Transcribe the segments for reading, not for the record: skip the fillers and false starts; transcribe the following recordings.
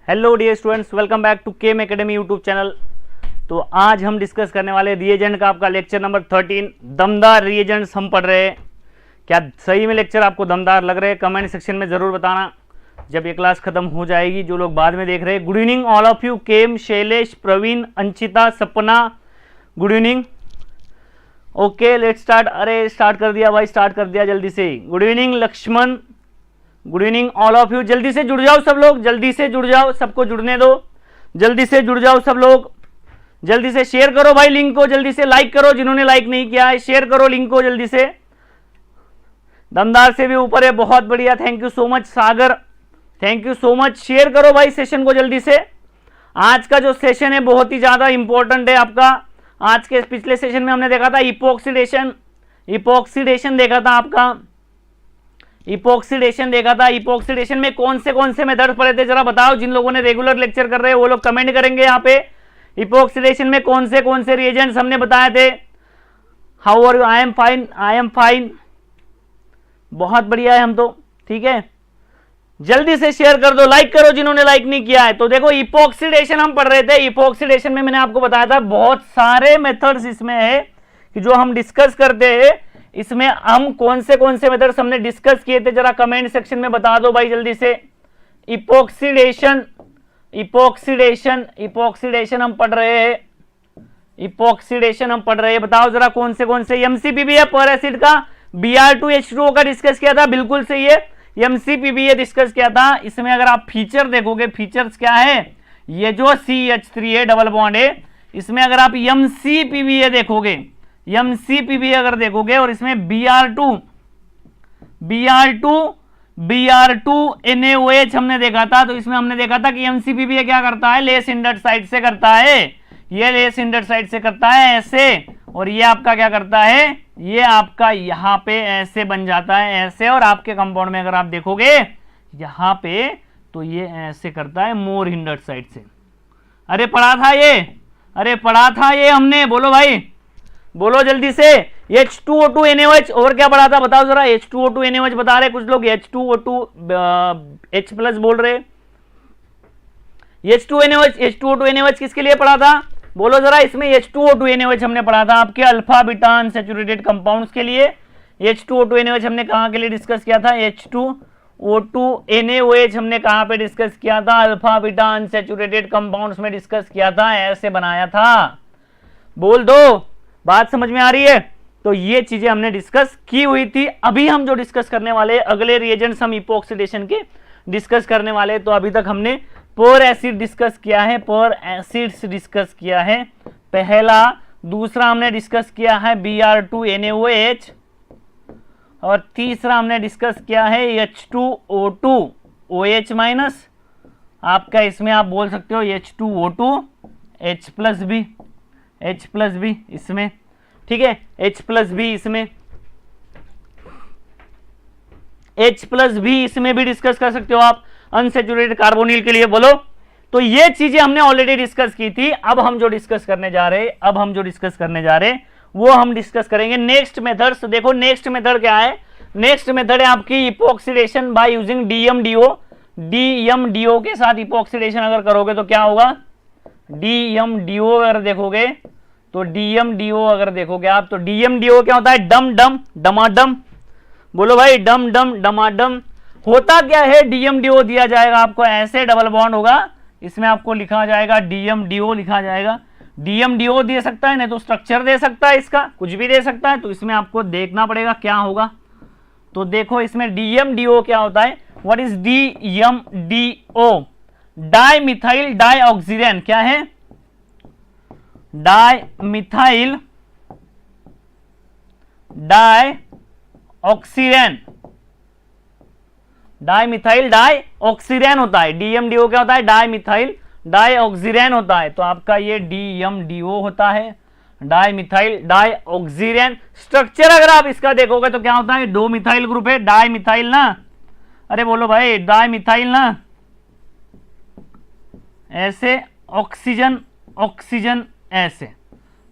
Hello dear students, welcome back to chem academy YouTube channel. तो आज हम discuss करने वाले रिएजेंट का आपका लेक्चर नंबर 13 दमदार रिएजेंट्स हम पढ़ रहे हैं। क्या सही में लेक्चर आपको दमदार लग रहे हैं? कमेंट सेक्शन में ज़रूर बताना जब ये क्लास खत्म हो जाएगी। जो लोग बाद में देख रहे हैं, good evening all of you. केम, Shailesh, Praveen, Anshita, Sapna, good evening. Okay let's start. अरे स्टार्ट कर दिया भाई, स्टार्ट कर दिया जल्दी से। Good evening Laxman, good evening all of you. जल्दी से जुड़ जाओ सब लोग, जल्दी से जुड़ जाओ, सबको जुड़ने दो, जल्दी से जुड़ जाओ सब लोग। जल्दी से शेयर करो भाई लिंक को, जल्दी से लाइक करो, जिन्होंने लाइक नहीं किया है शेयर करो लिंक को जल्दी से। दमदार से भी ऊपर है, बहुत बढ़िया, thank you so much Sagar, thank you so much. Share करो भाई सेशन को जल्दी से। आज का जो सेशन है बहुत ही ज्यादा इंपॉर्टेंट है आपका। आज के पिछले सेशन में हमने देखा था इपोक्सीडेशन, इपोक्सीडेशन देखा था आपका, इपोक्सीडेशन देखा था। इपोक्सीडेशन में कौन से मेथड पढ़े थे जरा बताओ। जिन लोगों ने रेगुलर लेक्चर कर रहे हैं वो लोग कमेंट करेंगे यहाँ पे। इपोक्सीडेशन में कौन से रिएजेंट्स हमने बताए थे। How are you? I am fine, I am fine, बहुत बढ़िया है हम तो, ठीक है। जल्दी से शेयर कर दो, लाइक करो जिन्होंने लाइक नहीं किया है। तो देखो इपोक्सीडेशन हम पढ़ रहे थे। इपोक्सीडेशन में मैंने आपको बताया था बहुत सारे मेथड्स इसमें है कि जो हम डिस्कस करते हैं। इसमें हम कौन से मेथड्स हमने डिस्कस किए थे जरा कमेंट सेक्शन में बता दो भाई जल्दी से। इपोक्सीडेशन, इपोक्सीडेशन, इपोक्सीडेशन हम पढ़ रहे हैं, इपोक्सीडेशन हम पढ़ रहे हैं। बताओ जरा कौन से एमसीपीबी है पर एसिड का, Br2H2O का डिस्कस किया था, बिल्कुल सही है, एमसीपीबी डिस्कस किया था। इसमें अगर आप फीचर देखोगे, फीचर्स क्या है, ये जो CH3 है डबल बॉन्ड है, इसमें अगर आप एमसीपीबी देखोगे, एमसीपीबी अगर देखोगे और इसमें Br2NaOH हमने देखा था। तो इसमें हमने देखा था कि एमसीपीबी क्या करता है, लेस इंडट साइड से करता है, ये लेस इंडट साइड से करता है ऐसे, और ये आपका क्या करता है, ये आपका यहाँ पे ऐसे बन जाता है ऐसे। और आपके कंपाउंड में अगर आप देखोगे यहाँ पे तो ये ऐसे करता है मोर हिंडर्ड साइड से। अरे पढ़ा था ये, अरे पढ़ा था ये हमने, बोलो भाई बोलो जल्दी से। H2O2NaOH और क्या पढ़ा था बताओ जरा। H2O2NaOH बता रहे कुछ लोग, H2O2H प्लस बोल रहे। H2O2NaOH किसके लिए पढ़ा था बोलो जरा। इसमें H2O2NaOH हमने पढ़ा था आपके अल्फा बीटा अनसैचुरेटेड कंपाउंड्स के लिए। H2O2NaOH हमने कहाँ के लिए डिस्कस किया था, H2O2NaOH हमने कहाँ पे डिस्कस किया था, अल्फा बीटा अनसैचुरेटेड कंपाउंड्स में डिस्कस किया था, ऐसे बनाया था। बोल दो, बात समझ में आ रही है। तो ये चीजें हमने डिस्कस की हुई थी। अभी हम जो डिस्कस करने वाले, अगले रिएजेंट्स हम इपोक्सीडेशन के डिस्कस करने वाले। तो अभी तक हमने पर एसिड डिस्कस किया है, पर एसिड्स डिस्कस किया है पहला। दूसरा हमने डिस्कस किया है Br2NaOH, और तीसरा हमने डिस्कस किया है H2O2OH माइनस, आपका इसमें आप बोल सकते हो H2O2H plus B, H plus B इसमें, ठीक है, H प्लस बी इसमें, H प्लस बी इसमें भी डिस्कस कर सकते हो आप अनसैचुरेटेड कार्बोनिल के लिए। बोलो। तो ये चीजें हमने ऑलरेडी डिस्कस की थी। अब हम जो डिस्कस करने जा रहे वो हम डिस्कस करेंगे नेक्स्ट मेथड्स। देखो नेक्स्ट मेथड क्या है, नेक्स्ट मेथड है आपकी इपोक्सीडेशन बाय यूजिंग DMDO। DMDO के साथ इपोक्सीडेशन अगर करोगे तो क्या होगा, DMDO अगर देखोगे तो DMDO अगर देखोगे आप तो DMDO क्या होता है, डम डम डमाडम। बोलो भाई, डम डम डमाडम होता क्या है। DMDO दिया जाएगा आपको ऐसे, डबल बॉन्ड होगा, इसमें आपको लिखा जाएगा DMDO लिखा जाएगा। DMDO दे सकता है, नहीं तो स्ट्रक्चर दे सकता है, इसका कुछ भी दे सकता है। तो इसमें आपको देखना पड़ेगा क्या होगा। तो देखो इसमें DMDO क्या होता है, व्हाट इज DMDO, डाइमिथाइल डाइऑक्सीडेन। क्या है, डाइमिथाइल डाइऑक्सीडेन, डाइमिथाइल डाइऑक्सीडेन होता है। DMDO क्या होता है, डाइमिथाइल डाइऑक्सीडेन होता है। तो आपका ये DMDO होता है, डाइमिथाइल डाइऑक्सीडेन। स्ट्रक्चर अगर आप इसका देखोगे तो क्या होता है, दो मिथाइल ग्रुप है, डाइमिथाइल ना, अरे बोलो भाई डाइमिथाइल ना, ऐसे ऑक्सीजन ऑक्सीजन ऐसे।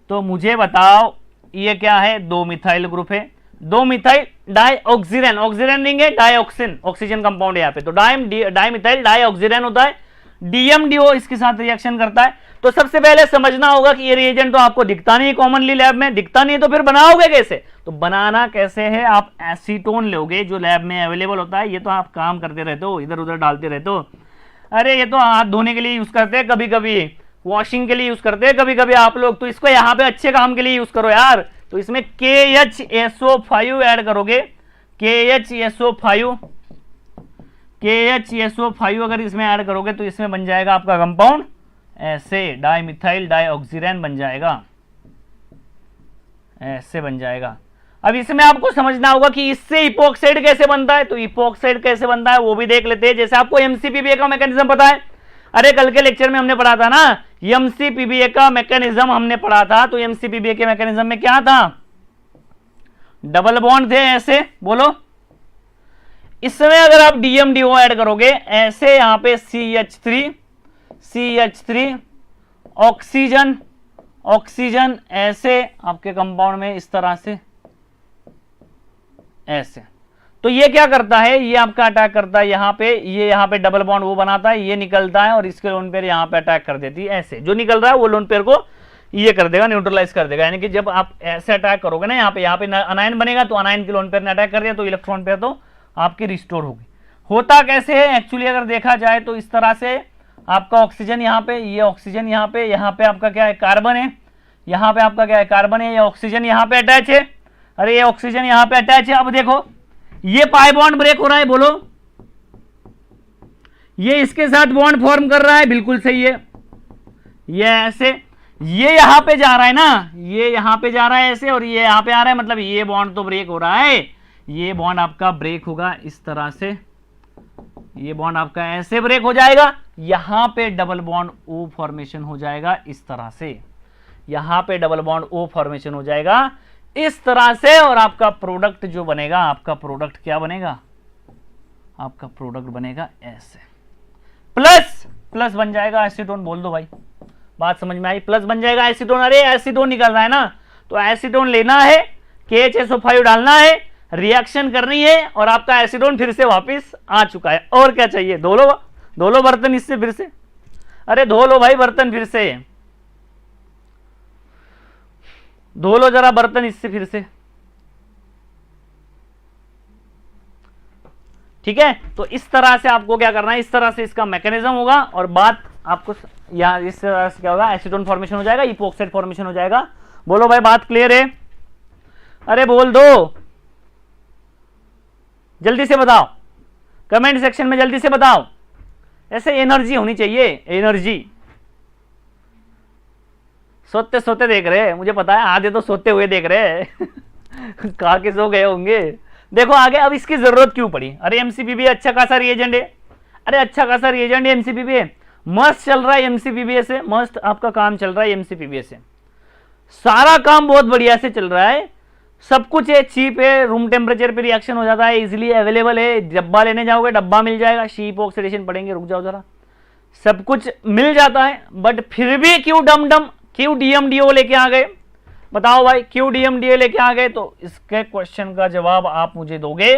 तो मुझे बताओ ये क्या है, दो मिथाइल ग्रुप है, दो मिथाइल डाइऑक्सीडेन, ऑक्सीडेन देंगे डाइऑक्सिन, ऑक्सीजन कंपाउंड है यहाँ पे। तो डाइमिथाइल डाइऑक्सीडेन होता है, DMDO इसके साथ रिएक्शन करता है। तो सबसे पहले समझना होगा कि ये रिएजेंट तो आपको दिखता नहीं कॉमनली लैब में, दिखता नहीं तो फिर बनाओगे कैसे? तो बनाना कैसे है, आप एसीटोन लोगे जो लैब में अवेलेबल होता है। ये तो आप काम करते रहते हो, इधर उधर डालते रहते हो। अरे ये तो हाथ धोने के लिए यूज करते हैं, कभी कभी वॉशिंग के लिए यूज करते हैं कभी कभी आप लोग, तो इसको यहाँ पे अच्छे काम के लिए यूज करो यार। तो इसमें KHSO5 ऐड करोगे, KHSO5 अगर इसमें ऐड करोगे तो इसमें बन जाएगा आपका कंपाउंड ऐसे डाइमिथाइल डाइऑक्सीरेन बन जाएगा, ऐसे बन जाएगा। अब इसमें आपको समझना होगा कि इससे इपोक्साइड कैसे बनता है। तो इपोक्साइड कैसे बनता है वो भी देख लेते हैं। जैसे आपको MCPBA का मैकेनिज्म पता है, अरे कल के लेक्चर में हमने पढ़ा था ना, MCPBA का मैकेनिज्म हमने पढ़ा था। तो MCPBA के मैकेनिज्म में क्या था, डबल बॉन्ड थे ऐसे, बोलो। इसमें अगर आप DMDO ऐड करोगे ऐसे, यहां पे CH3 ऑक्सीजन ऐसे आपके कंपाउंड में इस तरह से ऐसे। तो ये क्या करता है, ये आपका अटैक करता है यहाँ पे, ये यहाँ पे डबल बॉन्ड वो बनाता है, ये निकलता है और इसके लोन पेयर यहाँ पे अटैक कर देती है ऐसे। जो निकल रहा है वो लोन पेयर को ये कर देगा, न्यूट्रलाइज कर देगा। यानी कि जब आप ऐसे अटैक करोगे ना, यहाँ पे अनायन बनेगा तो अनायन के लोन पेयर ने अटैक कर दिया तो इलेक्ट्रॉन पेयर तो आपकी रिस्टोर होगी। होता कैसे है एक्चुअली अगर देखा जाए तो इस तरह से, आपका ऑक्सीजन यहाँ पे, ये ऑक्सीजन यहाँ पे आपका क्या है, कार्बन है, यहाँ पे आपका क्या है, कार्बन है, ये ऑक्सीजन यहाँ पे अटैच है, अरे ये ऑक्सीजन यहाँ पे अटैच है। अब देखो ये पाई बॉन्ड ब्रेक हो रहा है, बोलो, ये इसके साथ बॉन्ड फॉर्म कर रहा है, बिल्कुल सही है। ये ऐसे, ये यहां पे जा रहा है ना, ये यहां पे जा रहा है ऐसे, और ये यहां पे आ रहा है, मतलब ये बॉन्ड तो ब्रेक हो रहा है। ये बॉन्ड आपका ब्रेक होगा इस तरह से, ये बॉन्ड आपका ऐसे ब्रेक हो जाएगा, यहां पे डबल बॉन्ड O फॉर्मेशन हो जाएगा इस तरह से, यहां पे डबल बॉन्ड O फॉर्मेशन हो जाएगा इस तरह से। और आपका प्रोडक्ट जो बनेगा, आपका प्रोडक्ट क्या बनेगा, आपका प्रोडक्ट बनेगा ऐसे, प्लस बन जाएगा एसीटोन। बोल दो भाई, बात समझ में आई? प्लस बन जाएगा एसीटोन। अरे एसीटोन निकल रहा है ना, तो एसीटोन लेना है, KHSO5 डालना है, रिएक्शन करनी है, और आपका एसीटोन फिर से वापस आ चुका है। और क्या चाहिए, धो लो बर्तन इससे फिर से, अरे धो लो भाई बर्तन फिर से, धो लो जरा बर्तन इससे फिर से, ठीक है। तो इस तरह से आपको क्या करना है, इस तरह से इसका मैकेनिज्म होगा। और बात आपको यहां इस तरह से क्या होगा, एसीटोन फॉर्मेशन हो जाएगा, इपोक्साइड फॉर्मेशन हो जाएगा। बोलो भाई बात क्लियर है? अरे बोल दो, जल्दी से बताओ, कमेंट सेक्शन में जल्दी से बताओ। ऐसे एनर्जी होनी चाहिए, एनर्जी। सोते सोते देख रहे हैं, मुझे पता है आधे तो सोते हुए देख रहे हैं कहा के सो गए होंगे। देखो आगे, अब इसकी जरूरत क्यों पड़ी? अरे MCPBA अच्छा खासा रिएजेंट है, अरे अच्छा खासा रिएजेंट है MCPBA, मस्त चल रहा है MCPBA से, मस्त आपका काम चल रहा है MCPBA से, सारा काम बहुत बढ़िया से चल रहा है, सब कुछ है, चीप है, रूम टेम्परेचर पे रिएक्शन हो जाता है, इजीली अवेलेबल है। डब्बा लेने जाओगे डब्बा मिल जाएगा, शीप ऑक्सीडेशन पढ़ेंगे, रुक जाओ जरा, सब कुछ मिल जाता है। बट फिर भी क्यों DMDO लेके आ गए, बताओ भाई, क्यों DMDO लेके आ गए? तो इसके क्वेश्चन का जवाब आप मुझे दोगे।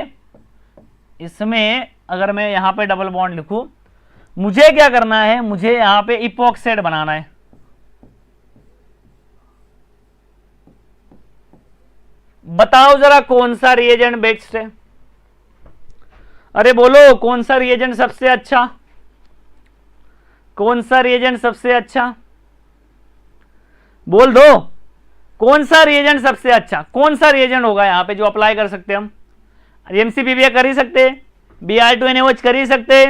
इसमें अगर मैं यहां पे डबल बॉन्ड लिखूं, मुझे क्या करना है, मुझे यहां पे इपोक्साइड बनाना है। बताओ जरा कौन सा रिएजेंट बेस्ट है, अरे बोलो कौन सा रिएजेंट सबसे अच्छा, कौन सा रिएजेंट सबसे अच्छा, बोल दो कौन सा रिएजेंट सबसे अच्छा, कौन सा रिएजेंट होगा यहाँ पे जो अप्लाई कर सकते हम? MCPBA कर ही सकते, Br2NaOH कर ही सकते,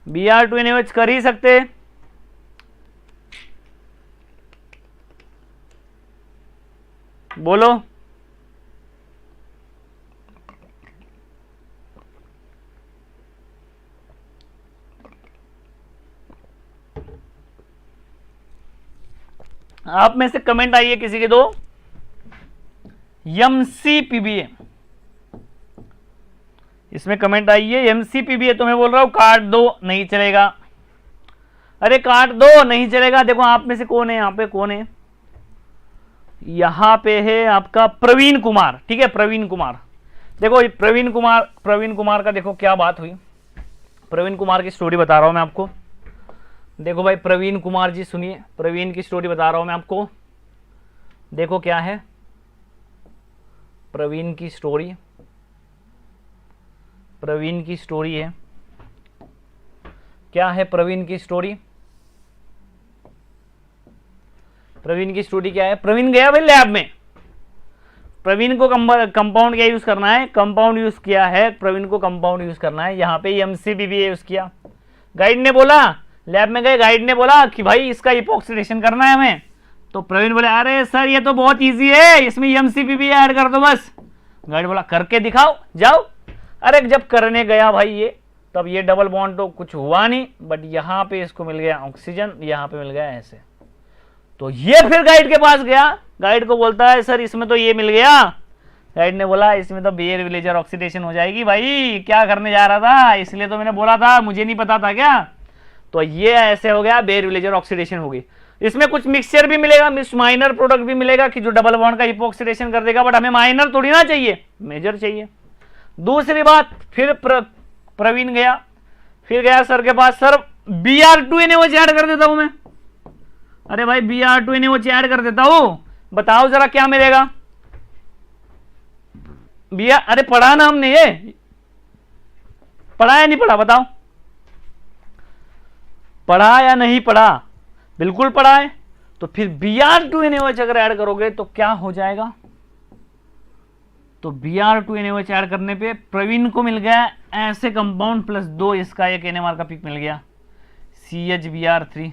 Br2NaOH कर ही सकते, बोलो। आप में से कमेंट आइए किसी के दो। MCPBA, इसमें कमेंट आइए MCPBA, तो मैं बोल रहा हूं काट दो, नहीं चलेगा, अरे काट दो, नहीं चलेगा। देखो आप में से कौन है, यहाँ पे कौन है, यहाँ पे है आपका प्रवीण कुमार, ठीक है, प्रवीण कुमार। देखो प्रवीण कुमार का देखो क्या बात हुई, प्रवीण कुमार की स्टोरी बता रहा हूं मैं आपको। देखो भाई प्रवीण कुमार जी सुनिए, प्रवीण की स्टोरी बता रहा हूं मैं आपको। देखो क्या है प्रवीण की स्टोरी, प्रवीण की स्टोरी है, क्या है प्रवीण की स्टोरी। प्रवीण की स्टोरी क्या है, प्रवीण गया भाई लैब में, प्रवीण को कंपाउंड क्या यूज करना है, कंपाउंड यूज किया है, प्रवीण को कंपाउंड यूज करना है। यहाँ पे MCBBA यूज किया, गाइड ने बोला, लैब में गए, गाइड ने बोला कि भाई इसका इपॉक्सीडेशन करना है हमें, तो प्रवीण बोले अरे सर ये तो बहुत इजी है, इसमें MCBBA ऐड कर दो बस। गाइड बोला करके दिखाओ जाओ। अरे जब करने गया भाई ये, तब ये डबल बॉन्ड तो कुछ हुआ नहीं, बट यहाँ पे इसको मिल गया ऑक्सीजन, यहाँ पे मिल गया ऐसे। तो ये फिर गाइड के पास गया, गाइड को बोलता है सर इसमें तो ये मिल गया। गाइड ने बोला इसमें तो बेयर विलेजर ऑक्सीडेशन हो जाएगी भाई, क्या करने जा रहा था, इसलिए तो मैंने बोला था, मुझे नहीं पता था क्या। तो ये ऐसे हो गया, बेयर विलेजर ऑक्सीडेशन होगी। इसमें कुछ मिक्सचर भी मिलेगा, माइनर प्रोडक्ट भी मिलेगा कि जो डबल बॉन्ड का हिपोक्सीडेशन कर देगा, बट हमें माइनर थोड़ी ना चाहिए, मेजर चाहिए। दूसरी बात, फिर प्रवीण गया, फिर गया सर के पास, सर Br2NaOH ऐड कर देता हूं मैं। अरे भाई Br2NaOH ऐड कर देता हूं, बताओ जरा क्या मिलेगा। अरे पढ़ा ना हमने, ये पढ़ा या नहीं पढ़ा बताओ, पढ़ा या नहीं पढ़ा, बिल्कुल पढ़ा है। तो फिर Br2NaOH अगर ऐड करोगे तो क्या हो जाएगा, तो Br2NaOH ऐड करने पे प्रवीण को मिल गया ऐसे कंपाउंड प्लस 2 इसका एक NMR का पिक मिल गया CHBr3।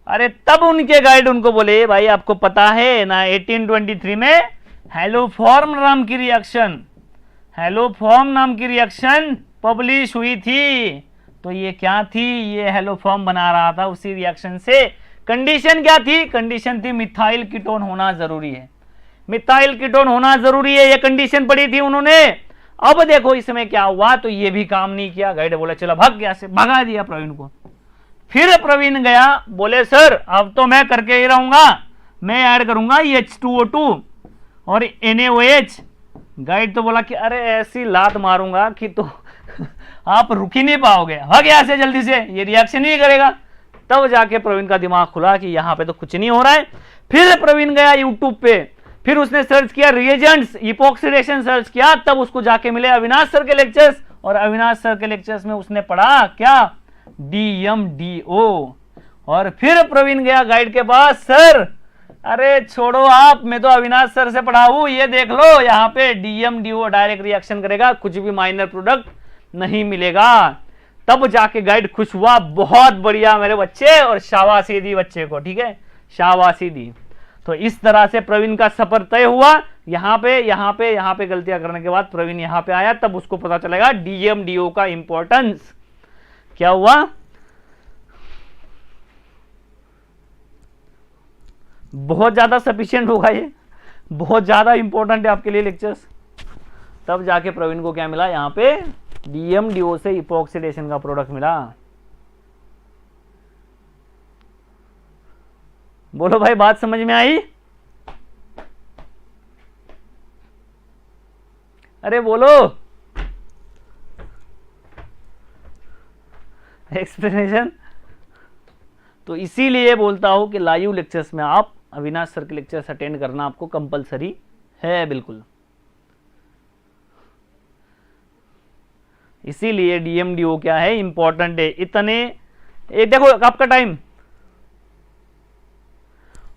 अरे तब उनके गाइड उनको बोले भाई आपको पता है ना 1823 में हेलोफॉर्म नाम की रिएक्शन, हेलोफॉर्म नाम की रिएक्शन पब्लिश हुई थी। तो ये क्या थी, ये हेलोफॉर्म बना रहा था उसी रिएक्शन से। कंडीशन क्या थी, कंडीशन थी मिथाइल कीटोन होना जरूरी है, मिथाइल कीटोन होना जरूरी है, ये कंडीशन पड़ी थी उन्होंने। अब देखो इसमें क्या हुआ, तो ये भी काम नहीं किया। गाइड बोला चलो भाग गया, से भगा दिया प्रवीण को। फिर प्रवीण गया, बोले सर अब तो मैं करके ही रहूंगा, मैं ऐड करूंगा H2O2 और NaOH। गाइड तो बोला कि अरे ऐसी लात मारूंगा कि तो आप रुक ही नहीं पाओगे, भाग यहाँ से जल्दी से, ये रिएक्शन ही करेगा। तब जाके प्रवीण का दिमाग खुला कि यहाँ पे तो कुछ नहीं हो रहा है। फिर प्रवीण गया यूट्यूब पे, फिर उसने सर्च किया रिएजेंट्स, इपॉक्सीडेशन सर्च किया, तब उसको जाके मिले अविनाश सर के लेक्चर्स, और अविनाश सर के लेक्चर्स में उसने पढ़ा क्या, DMDO। और फिर प्रवीण गया गाइड के पास, सर अरे छोड़ो आप, मैं तो अविनाश सर से पढ़ा हूं, ये देख लो यहाँ पे DMDO डायरेक्ट रिएक्शन करेगा, कुछ भी माइनर प्रोडक्ट नहीं मिलेगा। तब जाके गाइड खुश हुआ, बहुत बढ़िया मेरे बच्चे, और शाबाशी दी बच्चे को, ठीक है, शाबाशी दी। तो इस तरह से प्रवीण का सफर तय हुआ। यहाँ पे गलतियां करने के बाद प्रवीण यहाँ पे आया, तब उसको पता चलेगा DMDO का इंपॉर्टेंस क्या हुआ। बहुत ज्यादा सफिशिएंट होगा, ये बहुत ज्यादा इंपॉर्टेंट है आपके लिए लेक्चर्स। तब जाके प्रवीण को क्या मिला, यहाँ पे DMDO से इपॉक्सीडेशन का प्रोडक्ट मिला। बोलो भाई बात समझ में आई, अरे बोलो। एक्सप्लेनेशन तो इसीलिए बोलता हूं कि लाइव लेक्चर्स में आप अविनाश सर के लेक्चर्स अटेंड करना आपको कंपलसरी है, बिल्कुल। इसीलिए DMDO क्या है, इंपॉर्टेंट है। इतने एक देखो आपका टाइम,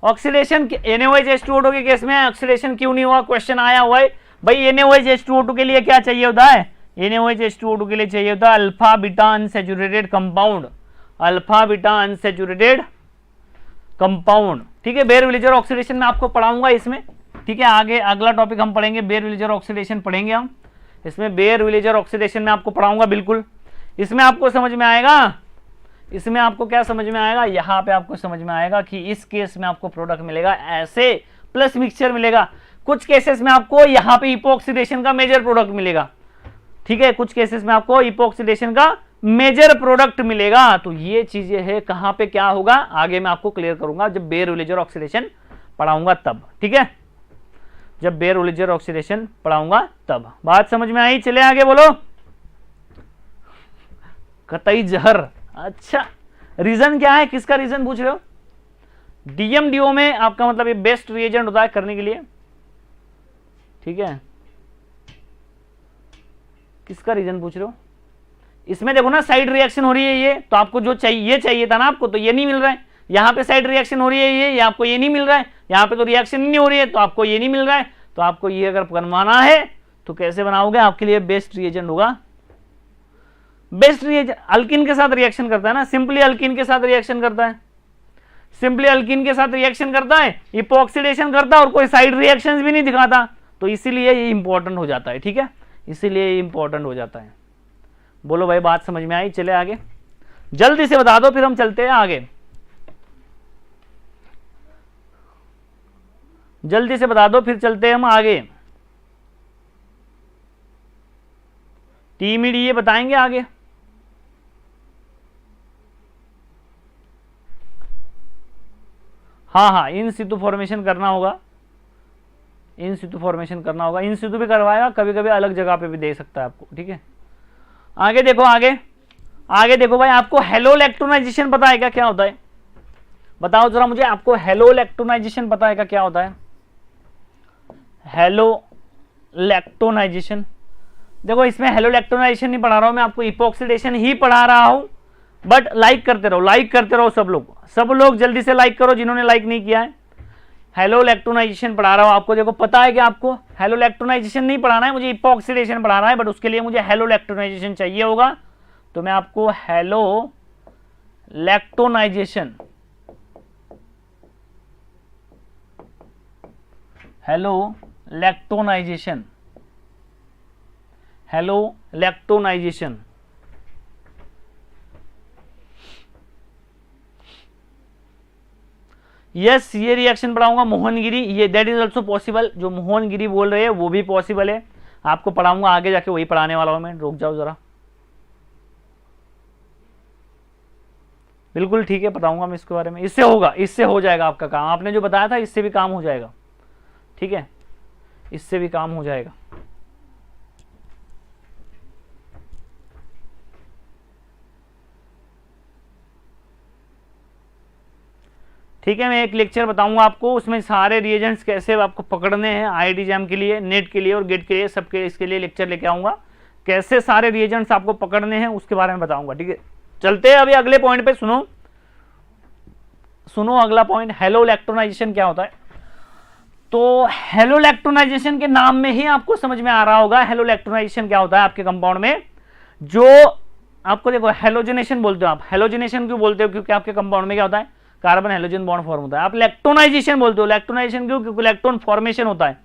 ऑक्सीडेशन NaOH H2O2 के केस में ऑक्सीडेशन क्यों नहीं हुआ, क्वेश्चन आया हुआ है भाई। NaOH H2O2 के लिए क्या चाहिए होता है, NaOH H2O2 के लिए चाहिए होता है alpha beta unsaturated compound, alpha beta unsaturated compound, ठीक है। बेयर विलेजर ऑक्सीडेशन में आपको पढ़ाऊंगा इसमें, ठीक है। आगे अगला टॉपिक हम पढ़ेंगे, बेयर विलेजर ऑक्सीडेशन पढ़ेंगे हम, इसमें बेयर विलेजर ऑक्सीडेशन में आपको पढ़ाऊंगा बिल्कुल। इसमें आपको समझ में आएगा, इसमें आपको क्या समझ में आएगा, यहाँ पे आपको समझ में आएगा कि इस केस में आपको प्रोडक्ट मिलेगा ऐसे, प्लस मिक्सचर मिलेगा। कुछ केसेस में आपको यहाँ पे इपॉक्सीडेशन का मेजर प्रोडक्ट मिलेगा, ठीक है। कुछ केसेस में आपको इपॉक्सीडेशन का मेजर प्रोडक्ट मिलेगा। तो ये चीजें है, कहां पे क्या होगा आगे मैं आपको क्लियर करूंगा जब बेयर विलेजर ऑक्सीडेशन पढ़ाऊंगा तब, ठीक है। जब बेयर विलेजर ऑक्सीडेशन पढ़ाऊंगा तब। बात समझ में आई, चले आगे बोलो। कतई जहर। अच्छा, रीजन क्या है, किसका रीजन पूछ रहे हो? डीएमडीओ में आपका मतलब ये बेस्ट रिएजेंट होता है करने के लिए, ठीक है। किसका रीजन पूछ रहे हो? इसमें देखो ना साइड रिएक्शन हो रही है ये, तो आपको जो चाहिए ये चाहिए था ना आपको, तो ये नहीं मिल रहा है। यहाँ पे साइड रिएक्शन हो रही है ये आपको ये नहीं मिल रहा है। यहाँ पे तो रिएक्शन नहीं हो रही है तो आपको ये नहीं मिल रहा है। तो आपको ये अगर बनवाना है तो कैसे बनाओगे? आपके लिए बेस्ट रिएजेंट होगा, बेस्ट रिएजेंट अल्किन के साथ रिएक्शन करता है ना, सिंपली अल्किन के साथ रिएक्शन करता है, सिंपली अल्किन के साथ रिएक्शन करता है, इपॉक्सीडेशन करता है और कोई साइड रिएक्शंस भी नहीं दिखाता। तो इसीलिए ये इंपॉर्टेंट हो जाता है, ठीक है, इसीलिए ये इंपॉर्टेंट हो जाता है। बोलो भाई बात समझ में आई? चले आगे, जल्दी से बता दो फिर हम चलते हैं आगे। जल्दी से बता दो फिर चलते हैं हम आगे। टीमिड ये बताएंगे आगे। हाँ, इन सितु फॉर्मेशन करना होगा, इन सितु फॉर्मेशन करना होगा। इन सितु भी करवाएगा, कभी कभी अलग जगह पे भी दे सकता है आपको, ठीक है। आगे देखो, आगे देखो भाई, आपको हेलोलैक्टोनाइजेशन पता है क्या होता है? बताओ जरा मुझे, आपको हेलोलैक्टोनाइजेशन पता है क्या होता है? हेलोलैक्टोनाइजेशन, देखो इसमें हेलोलैक्टोनाइजेशन नहीं पढ़ा रहा हूं मैं आपको, इपॉक्सीडेशन ही पढ़ा रहा हूं। बट लाइक करते रहो सब लोग जल्दी से लाइक करो जिन्होंने लाइक नहीं किया है। हेलोलैक्टोनाइजेशन पढ़ा रहा हूं आपको। देखो पता है कि आपको हेलोलैक्टोनाइजेशन नहीं पढ़ाना है, मुझे इपॉक्सीडेशन पढ़ाना है, बट उसके लिए मुझे हेलोलैक्टोनाइजेशन चाहिए होगा। तो मैं आपको हेलोलैक्टोनाइजेशन यस, ये रिएक्शन पढ़ाऊंगा मोहनगिरी, ये दैट इज ऑल्सो पॉसिबल। जो मोहनगिरी बोल रहे हैं वो भी पॉसिबल है, आपको पढ़ाऊंगा आगे जाके, वही पढ़ाने वाला हूं मैं। रुक जाओ जरा, बिल्कुल ठीक है, बताऊंगा मैं इसके बारे में। इससे होगा, इससे हो जाएगा आपका काम, आपने जो बताया था इससे भी काम हो जाएगा, ठीक है, इससे भी काम हो जाएगा। ठीक है, मैं एक लेक्चर बताऊंगा आपको, उसमें सारे रिएजेंट्स कैसे आपको पकड़ने हैं आईआईटी एग्जाम के लिए, नेट के लिए और गेट के लिए, सबके इसके लिए लेक्चर लेके आऊंगा। कैसे सारे रिएजेंट्स आपको पकड़ने हैं उसके बारे में बताऊंगा, ठीक है। चलते हैं अभी अगले पॉइंट पे, सुनो अगला पॉइंट, हेलोलैक्टोनाइजेशन क्या होता है। तो हेलोलैक्टोनाइजेशन के नाम में ही आपको समझ में आ रहा होगा हेलोलैक्टोनाइजेशन क्या होता है आपके कंपाउंड में। जो आपको देखो हेलोजनेशन बोलते हो आप, हेलोजनेशन क्यों बोलते हो? क्योंकि आपके कंपाउंड में क्या होता है, कार्बन हेलोजन बॉन्ड फॉर्म होता है। आप लैक्टोनाइजेशन बोलते हो, लैक्टोनाइजेशन क्यों? क्योंकि लैक्टोन फॉर्मेशन होता है।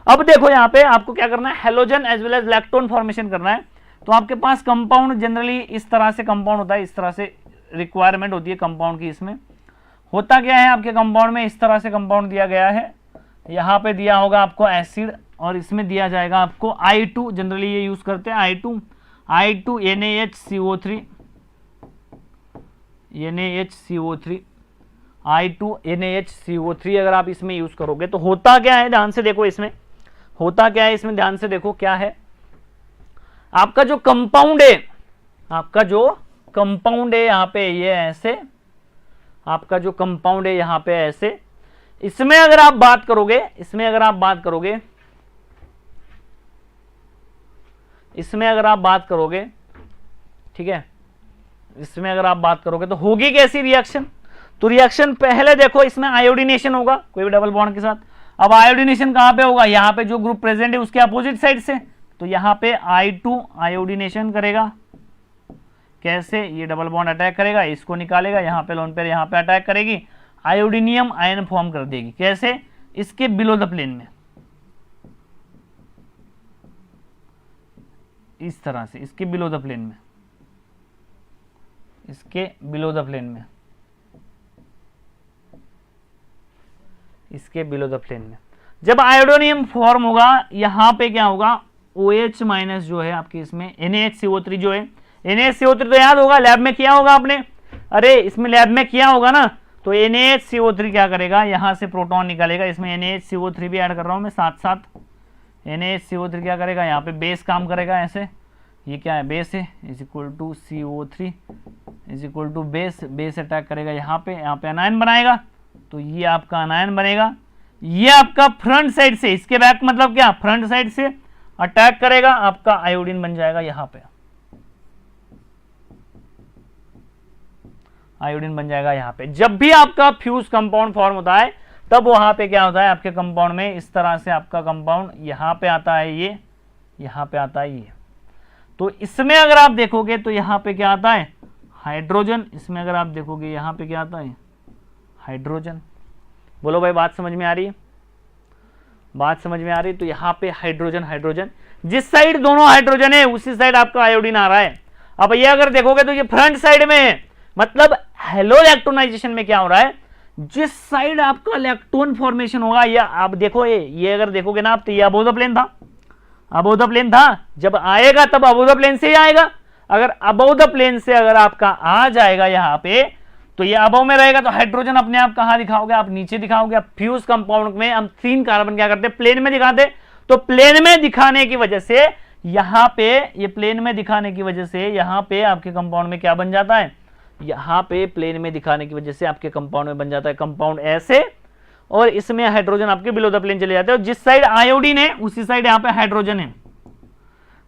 अब देखो यहाँ पे आपको क्या करना है, halogen as well as lactone formation करना है। तो आपके पास कंपाउंड जनरली इस तरह से कंपाउंड होता है, इस तरह से रिक्वायरमेंट होती है कंपाउंड की। इसमें होता क्या है आपके कंपाउंड में, इस तरह से कंपाउंड दिया गया है, यहाँ पे दिया होगा आपको एसिड और इसमें दिया जाएगा आपको I2, जनरली ये यूज करते हैं I2 NaHCO3 I2 NaHCO3 अगर आप इसमें यूज करोगे तो होता क्या है, ध्यान से देखो, इसमें होता क्या है, इसमें ध्यान से देखो क्या है। आपका जो कंपाउंड है, यहाँ पे ये ऐसे, आपका जो कंपाउंड है यहाँ पे ऐसे, इसमें अगर आप बात करोगे, इसमें अगर आप बात करोगे, ठीक है, इसमें अगर आप बात करोगे तो होगी कैसी रिएक्शन। तो रिएक्शन पहले देखो, इसमें आयोडीनेशन होगा कोई भी डबल बॉन्ड के साथ। अब आयोडीनेशन कहां पे होगा, यहाँ पे जो ग्रुप प्रेजेंट है उसके अपोजिट साइड से। तो यहाँ पे I2 आयोडीनेशन करेगा, कैसे, ये डबल बॉन्ड अटैक करेगा, इसको निकालेगा, यहाँ पे लोन पेयर यहाँ पे अटैक करेगी, आयोडीनियम आयन फॉर्म कर देगी। कैसे, इसके बिलो द प्लेन में, इस तरह से, इसके बिलो द प्लेन में, इसके बिलो द प्लेन में, इसके बिलो द प्लेन में। जब आयोडोनियम फॉर्म होगा, यहाँ पे क्या होगा, OH माइनस जो है आपकी इसमें NaHCO3 जो है, NaHCO3 तो याद होगा, लैब में किया होगा आपने, अरे इसमें लैब में किया होगा ना। तो NaHCO3 क्या करेगा, यहाँ से प्रोटॉन निकालेगा, इसमें NaHCO3 भी ऐड कर रहा हूँ मैं साथ साथ। NaHCO3 क्या करेगा, यहाँ पे बेस काम करेगा ऐसे, ये क्या है, बेस है, is equal to CO3 is equal to base, base attack करेगा यहाँ पे अनायन बनाएगा, तो ये आपका अनायन बनेगा। ये आपका फ्रंट साइड से, इसके बैक मतलब क्या, फ्रंट साइड से अटैक करेगा, आपका आयोडीन बन जाएगा यहाँ पे, आयोडीन बन जाएगा यहाँ पे। जब भी आपका फ्यूज कंपाउंड फॉर्म होता है तब वहां पे क्या होता है, आपके कंपाउंड में इस तरह से आपका कंपाउंड यहाँ पे आता है, ये यहाँ पे आता है ये। तो इसमें अगर आप देखोगे तो यहाँ पे क्या आता है, हाइड्रोजन। इसमें अगर आप देखोगे यहाँ पे क्या आता है, हाइड्रोजन। बोलो भाई बात समझ में आ रही है, बात समझ में आ रही है। तो यहाँ पे हाइड्रोजन, हाइड्रोजन, जिस साइड दोनों हाइड्रोजन है उसी साइड आपका आयोडीन आ रहा है। अब ये अगर देखोगे तो ये फ्रंट साइड में है, मतलब हेलो इलेक्ट्रोनाइजेशन में क्या हो रहा है, जिस साइड आपका इलेक्ट्रॉन फॉर्मेशन होगा, या आप देखो ये अगर देखोगे ना आप, तो ये अबोव द प्लेन था, अबोव द प्लेन था, जब आएगा तब अबोव द प्लेन से ही आएगा। अगर अबोव द प्लेन से अगर आपका आ जाएगा यहाँ पे, तो ये अबोव में रहेगा, तो हाइड्रोजन अपने आप कहाँ दिखाओगे, आप नीचे दिखाओगे। आप फ्यूज कंपाउंड में हम 3 कार्बन क्या करते हैं, प्लेन में दिखाते, तो प्लेन में दिखाने की वजह से यहाँ पे, ये प्लेन में दिखाने की वजह से यहाँ पे आपके कंपाउंड में क्या बन जाता है, यहाँ पे प्लेन में दिखाने की वजह से आपके कंपाउंड में बन जाता है कंपाउंड ऐसे, और इसमें हाइड्रोजन आपके बिलो द प्लेन चले जाते हैं। जिस साइड आयोडीन है उसी साइड यहाँ पे हाइड्रोजन है।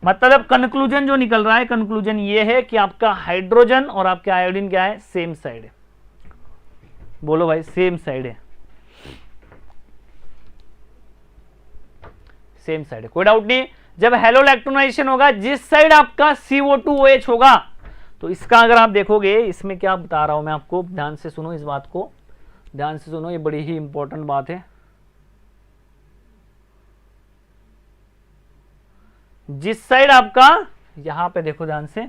मतलब कंक्लूजन जो निकल रहा है, कंक्लूजन ये है कि आपका हाइड्रोजन और आपके आयोडीन क्या है, सेम साइड है। बोलो भाई, सेम साइड है, सेम साइड है, कोई डाउट नहीं। जब हेलो इलेक्ट्रोनाइजेशन होगा, जिस साइड आपका CO2OH होगा, तो इसका अगर आप देखोगे, इसमें क्या बता रहा हूं मैं आपको, ध्यान से सुनो, इस बात को ध्यान से सुनो, ये बड़ी ही इंपॉर्टेंट बात है। जिस साइड आपका, यहां पे देखो ध्यान से,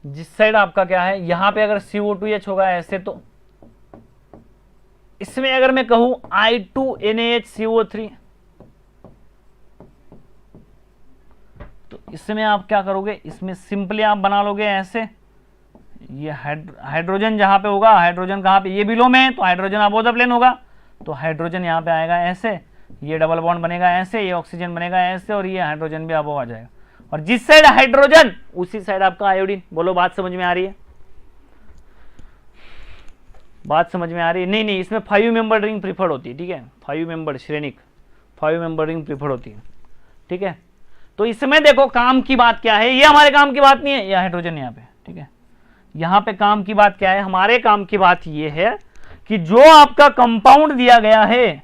जिस साइड आपका क्या है, यहां पे अगर CO2H होगा ऐसे, तो इसमें अगर मैं कहूं I2NaHCO3, तो इसमें आप क्या करोगे, इसमें सिंपली आप बना लोगे ऐसे, ये हाइड्रोजन जहां पे होगा, हाइड्रोजन कहां पे, ये बिलो में है, तो हाइड्रोजन अबोव द प्लेन होगा, तो हाइड्रोजन यहां पे आएगा ऐसे, ये डबल बॉन्ड बनेगा ऐसे, ये ऑक्सीजन बनेगा ऐसे, और ये हाइड्रोजन भी अबोव आ जाएगा। और जिस साइड हाइड्रोजन उसी साइड आपका आयोडीन। बोलो बात समझ में आ रही है, बात समझ में आ रही है। नहीं, इसमें 5 मेंबर रिंग प्रीफर्ड होती है, ठीक है, 5 member Shrenik 5 member ring preferred होती है, ठीक है। तो इसमें देखो काम की बात क्या है, ये हमारे काम की बात नहीं है, ये हाइड्रोजन यहाँ पे, ठीक है। यहाँ पे काम की बात क्या है, हमारे काम की बात ये है कि जो आपका कंपाउंड दिया गया है,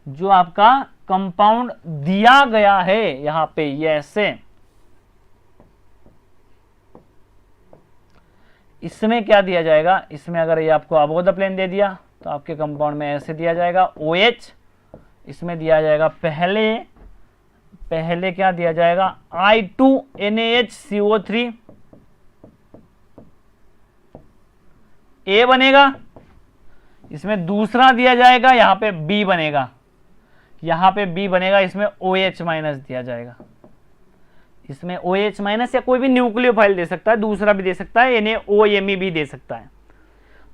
जो आपका कंपाउंड दिया गया है यहाँ पे, ये ऐसे, इसमें क्या दिया जाएगा, इसमें अगर ये आपको अबोव द प्लेन दे दिया, तो आपके कंपाउंड में ऐसे दिया जाएगा OH, इसमें दिया जाएगा पहले क्या दिया जाएगा, I2NaHCO3, A बनेगा, इसमें दूसरा दिया जाएगा, यहाँ पे B बनेगा, यहाँ पे B बनेगा, इसमें OH माइनस दिया जाएगा, इसमें OH माइनस, या कोई भी न्यूक्लियोफाइल दे सकता है, दूसरा भी दे सकता है, NaOMe भी दे सकता है।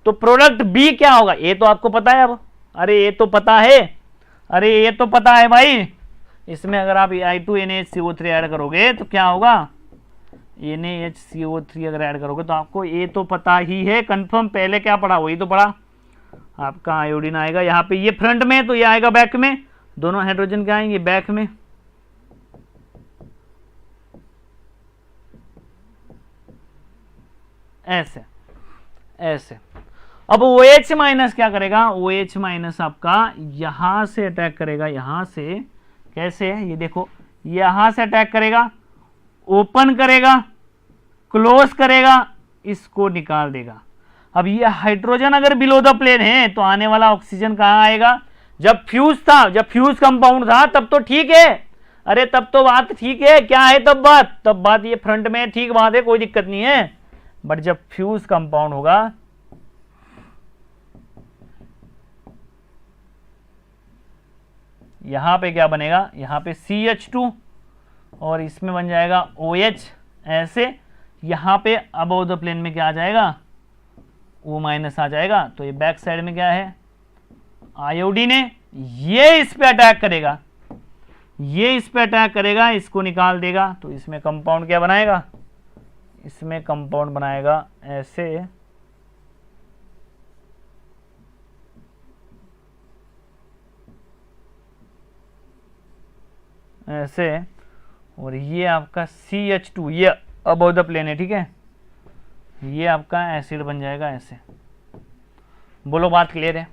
तो प्रोडक्ट B क्या होगा, ये तो आपको पता है अब, अरे ये तो पता है, अरे ये तो पता है भाई। इसमें अगर आप I2NaHCO3 ऐड करोगे तो क्या होगा, NaHCO3 अगर ऐड करोगे तो आपको ये तो पता ही है कंफर्म, पहले क्या पढ़ा वही तो पढ़ा, आपका आयोडीन आएगा यहाँ पे, ये फ्रंट में, तो ये आएगा बैक में, दोनों हाइड्रोजन क्या आएंगे बैक में, ऐसे ऐसे। अब OH माइनस क्या करेगा, OH माइनस आपका यहां से अटैक करेगा, यहां से, कैसे, ये देखो, यहां से अटैक करेगा, ओपन करेगा, क्लोज करेगा, इसको निकाल देगा। अब ये हाइड्रोजन अगर बिलो द प्लेन है, तो आने वाला ऑक्सीजन कहां आएगा, जब फ्यूज था, जब फ्यूज कंपाउंड था तब तो ठीक है, अरे तब तो बात ठीक है, क्या है तब बात ये फ्रंट में ठीक बात है, कोई दिक्कत नहीं है। बट जब फ्यूज कंपाउंड होगा, यहां पे क्या बनेगा, यहां पे CH2 और इसमें बन जाएगा OH ऐसे, यहां पे अबोव द प्लेन में क्या आ जाएगा, O माइनस आ जाएगा। तो ये बैक साइड में क्या है, आयोडीन है, ये इस पे अटैक करेगा, ये इस पे अटैक करेगा, इसको निकाल देगा, तो इसमें कंपाउंड क्या बनाएगा, इसमें कंपाउंड बनाएगा ऐसे, ऐसे, और ये आपका CH2 ये अबव द प्लेन है, ठीक है, ये आपका एसिड बन जाएगा ऐसे। बोलो बात क्लियर है।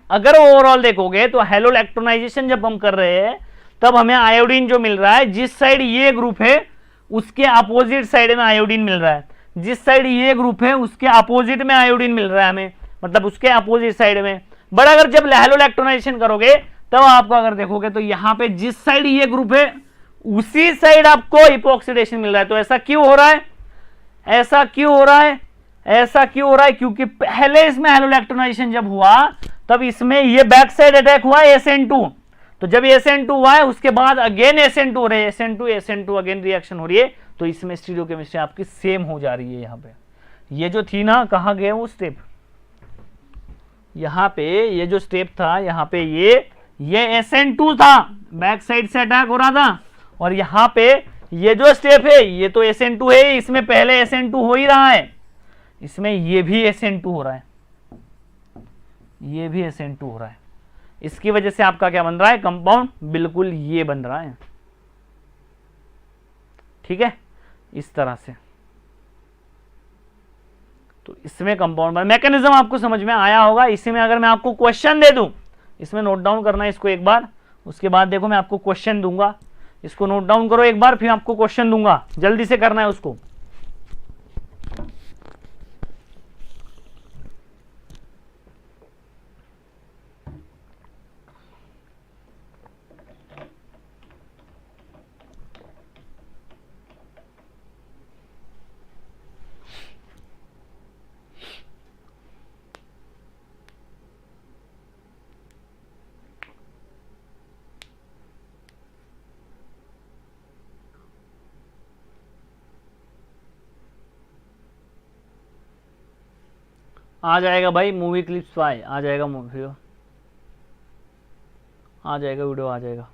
अगर ओवरऑल देखोगे तो हेलोइलेक्ट्रोनाइजेशन जब हम कर रहे हैं तब हमें आयोडीन जो मिल रहा है, जिस साइड ये ग्रुप है उसके अपोजिट साइड में आयोडीन मिल रहा है, जिस साइड ये ग्रुप है उसके अपोजिट में आयोडीन मिल रहा है हमें, मतलब उसके अपोजिट साइड में। बट अगर जब हेलोइलेक्ट्रोनाइजेशन करोगे तब आपको अगर देखोगे तो यहाँ पे जिस साइड ये ग्रुप है उसी साइड आपको इपॉक्सीडेशन मिल रहा है। तो ऐसा क्यों हो रहा है, ऐसा क्यों हो रहा है, ऐसा क्यों हो रहा है, क्योंकि पहले इसमें हेलोइलेक्ट्रोनाइजेशन जब हुआ तब इसमें ये बैक साइड अटैक हुआ SN2, तो जब SN2 हुआ है उसके बाद अगेन SN2 हो रहे हैं, SN2 अगेन रिएक्शन हो रही है, तो इसमें स्टीरियोकेमिस्ट्री आपकी सेम हो जा रही है। यहाँ पे ये जो थी ना, कहाँ गए वो स्टेप, यहाँ पे ये जो स्टेप था, यहाँ पे ये SN2 था, बैक साइड से अटैक हो रहा था, और यहाँ पे ये जो स्टेप है ये तो SN2 है, इसमें पहले SN2 हो ही रहा है, इसमें ये भी SN2 हो रहा है, ये भी SN2 हो रहा है। इसकी वजह से आपका क्या बन रहा है, कंपाउंड बिल्कुल ये बन रहा है, ठीक है, इस तरह से। तो इसमें कंपाउंड मैकेनिज्म आपको समझ में आया होगा। इसी में अगर मैं आपको क्वेश्चन दे दूं, इसमें नोट डाउन करना है इसको एक बार, उसके बाद देखो मैं आपको क्वेश्चन दूंगा, इसको नोट डाउन करो एक बार, फिर आपको क्वेश्चन दूंगा, जल्दी से करना है उसको। आ जाएगा भाई मूवी क्लिप्स पाए, आ जाएगा वीडियो, आ जाएगा वीडियो, आ जाएगा,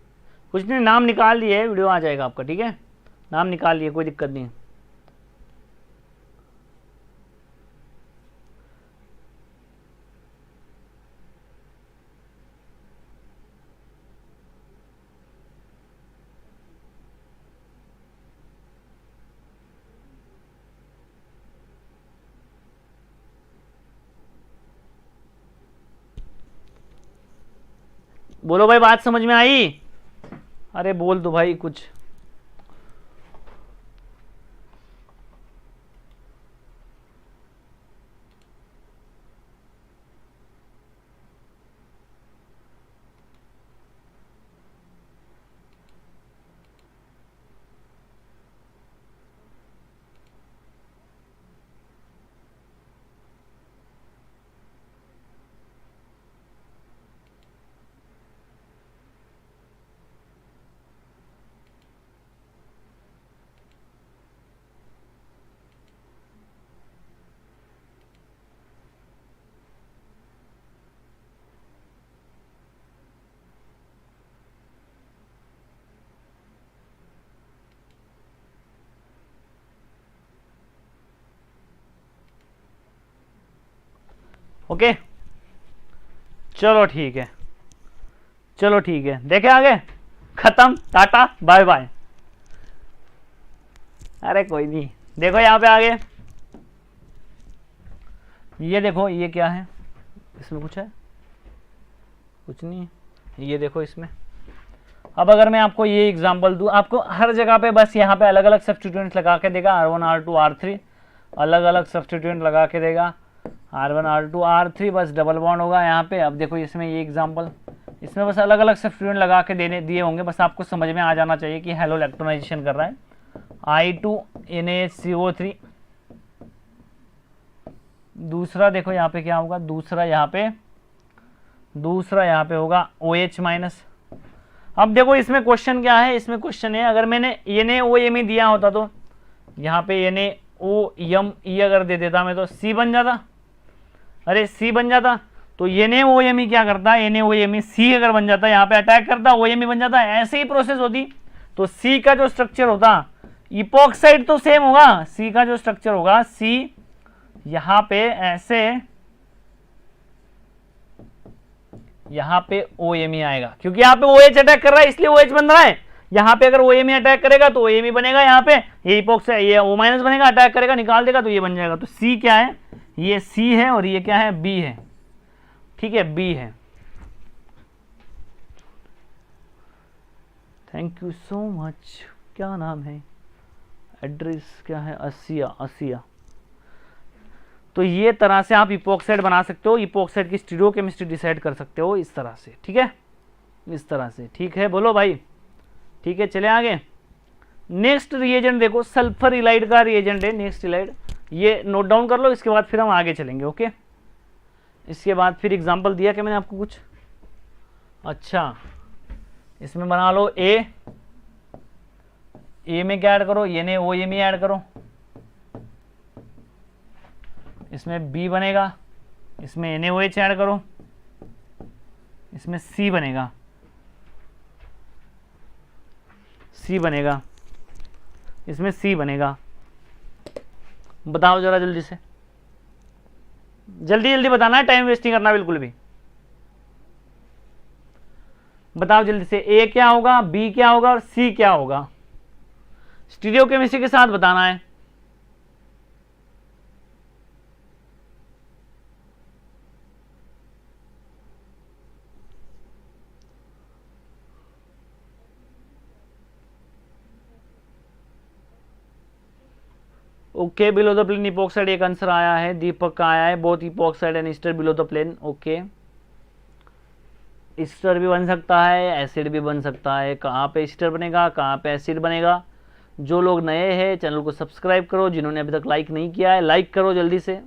कुछ नहीं, नाम निकाल दिए, वीडियो आ जाएगा आपका, ठीक है, नाम निकाल लिए, कोई दिक्कत नहीं है। बोलो भाई, बात समझ में आई, अरे बोल दो भाई कुछ। ओके, चलो ठीक है, चलो ठीक है, देखे आगे, खत्म, टाटा बाय बाय। अरे कोई नहीं, देखो यहाँ पे आगे, ये देखो ये क्या है, इसमें कुछ है, कुछ नहीं है, ये देखो इसमें। अब अगर मैं आपको ये एग्जांपल दूं, आपको हर जगह पे बस यहाँ पे अलग अलग सब्स्टिट्यूएंट्स लगा के देगा, R1 R2 R3 अलग अलग सब्स्टिट्यूएंट लगा के देगा, R1 R2 R3 बस डबल बॉन्ड होगा यहाँ पे। अब देखो इसमें ये एग्जांपल, इसमें बस अलग अलग सब्स्टिट्यूएंट लगा के देने दिए होंगे, बस आपको समझ में आ जाना चाहिए कि हेलोइलेक्ट्रोनाइजेशन कर रहा है। I2NaHCO3, दूसरा देखो यहाँ पे क्या होगा, दूसरा यहाँ पे होगा OH-। अब देखो इसमें क्वेश्चन क्या है, इसमें क्वेश्चन है अगर मैंने NaOMe दिया होता तो यहाँ पे NaOMe अगर दे देता मैं तो C बन जाता, अरे C बन जाता, तो NaOMe क्या करता है, NaOMe C अगर बन जाता है यहाँ पे अटैक करता, OMe बन जाता है, ऐसे ही प्रोसेस होती। तो C का जो स्ट्रक्चर होता, इपोक्साइड तो सेम होगा, C का जो स्ट्रक्चर होगा, C यहाँ पे ऐसे, यहाँ पे OMe आएगा, क्योंकि यहाँ पे OH अटैक कर रहा है इसलिए OH बन रहा है। यहाँ पे अगर OMe अटैक करेगा तो OMe बनेगा, यहाँ पे ये इपोक्साइड, ये O- बनेगा, अटैक करेगा निकाल देगा तो ये बन जाएगा। तो C क्या है, ये C है और ये क्या है, B है, ठीक है, B है। Thank you so much. क्या नाम है, एड्रेस क्या है, असिया। तो ये तरह से आप इपोक्साइड बना सकते हो, इपोक्साइड की स्टीरियोकेमिस्ट्री डिसाइड कर सकते हो इस तरह से, ठीक है, इस तरह से, ठीक है, बोलो भाई, ठीक है। चले आगे, नेक्स्ट रिएजेंट देखो, सल्फर इलाइड का रिएजेंट है नेक्स्ट इलाइड, ये नोट डाउन कर लो, इसके बाद फिर हम आगे चलेंगे, ओके। इसके बाद फिर एग्जांपल दिया क्या मैंने आपको कुछ, अच्छा, इसमें बना लो ए में क्या ऐड करो, NaOMe ऐड करो, इसमें B बनेगा, इसमें NaOH ऐड करो, इसमें C बनेगा, इसमें C बनेगा। बताओ जरा जल्दी से, जल्दी जल्दी बताना है, टाइम वेस्ट नहीं करना बिल्कुल भी। बताओ जल्दी से, A क्या होगा, B क्या होगा और C क्या होगा, स्टीरियोकेमिस्ट्री के साथ बताना है। Okay, below the plane epoxide एक आंसर आया है, दीपक का आया है, both epoxide and ester below the plane. Okay, ester भी बन सकता है, एसिड भी बन सकता है। कहाँ पे ईस्टर बनेगा, कहाँ पे एसिड बनेगा। जो लोग नए हैं चैनल को सब्सक्राइब करो, जिन्होंने अभी तक लाइक नहीं किया है लाइक करो जल्दी से।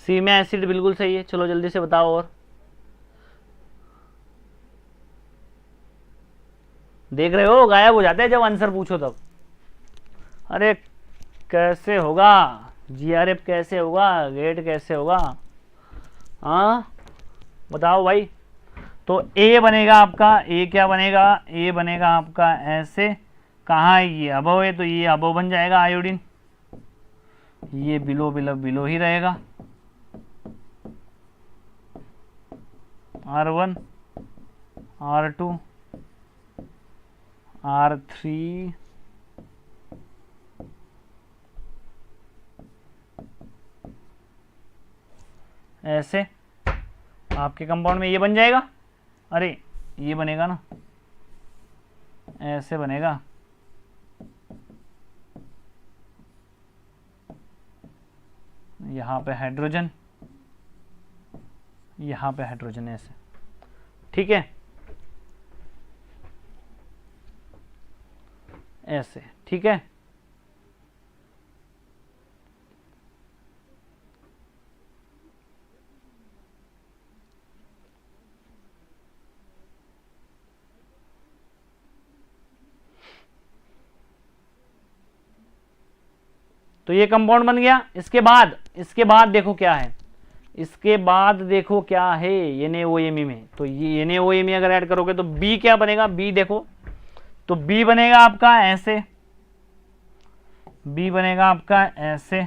सी में एसिड बिल्कुल सही है, चलो जल्दी से बताओ। और देख रहे हो गायब हो जाते हैं जब आंसर पूछो तब। अरे कैसे होगा, GRF कैसे होगा, गेट कैसे होगा, हाँ बताओ भाई। तो ए बनेगा आपका, ए क्या बनेगा, ए बनेगा आपका ऐसे, कहाँ है ये अबो है तो ये अबो बन जाएगा आयोडीन, ये बिलो बिलो बिलो ही रहेगा, R1 R2 R3 ऐसे आपके कंपाउंड में ये बन जाएगा। अरे ये बनेगा ना, ऐसे बनेगा, यहाँ पे हाइड्रोजन, यहाँ पे हाइड्रोजन ऐसे, ठीक है, ऐसे, ठीक है। तो ये कंपाउंड बन गया। इसके बाद देखो क्या है, इसके बाद देखो क्या है NaOMe में। तो ये NaOMe अगर ऐड करोगे तो B क्या बनेगा, B देखो, तो B बनेगा आपका ऐसे, B बनेगा आपका ऐसे,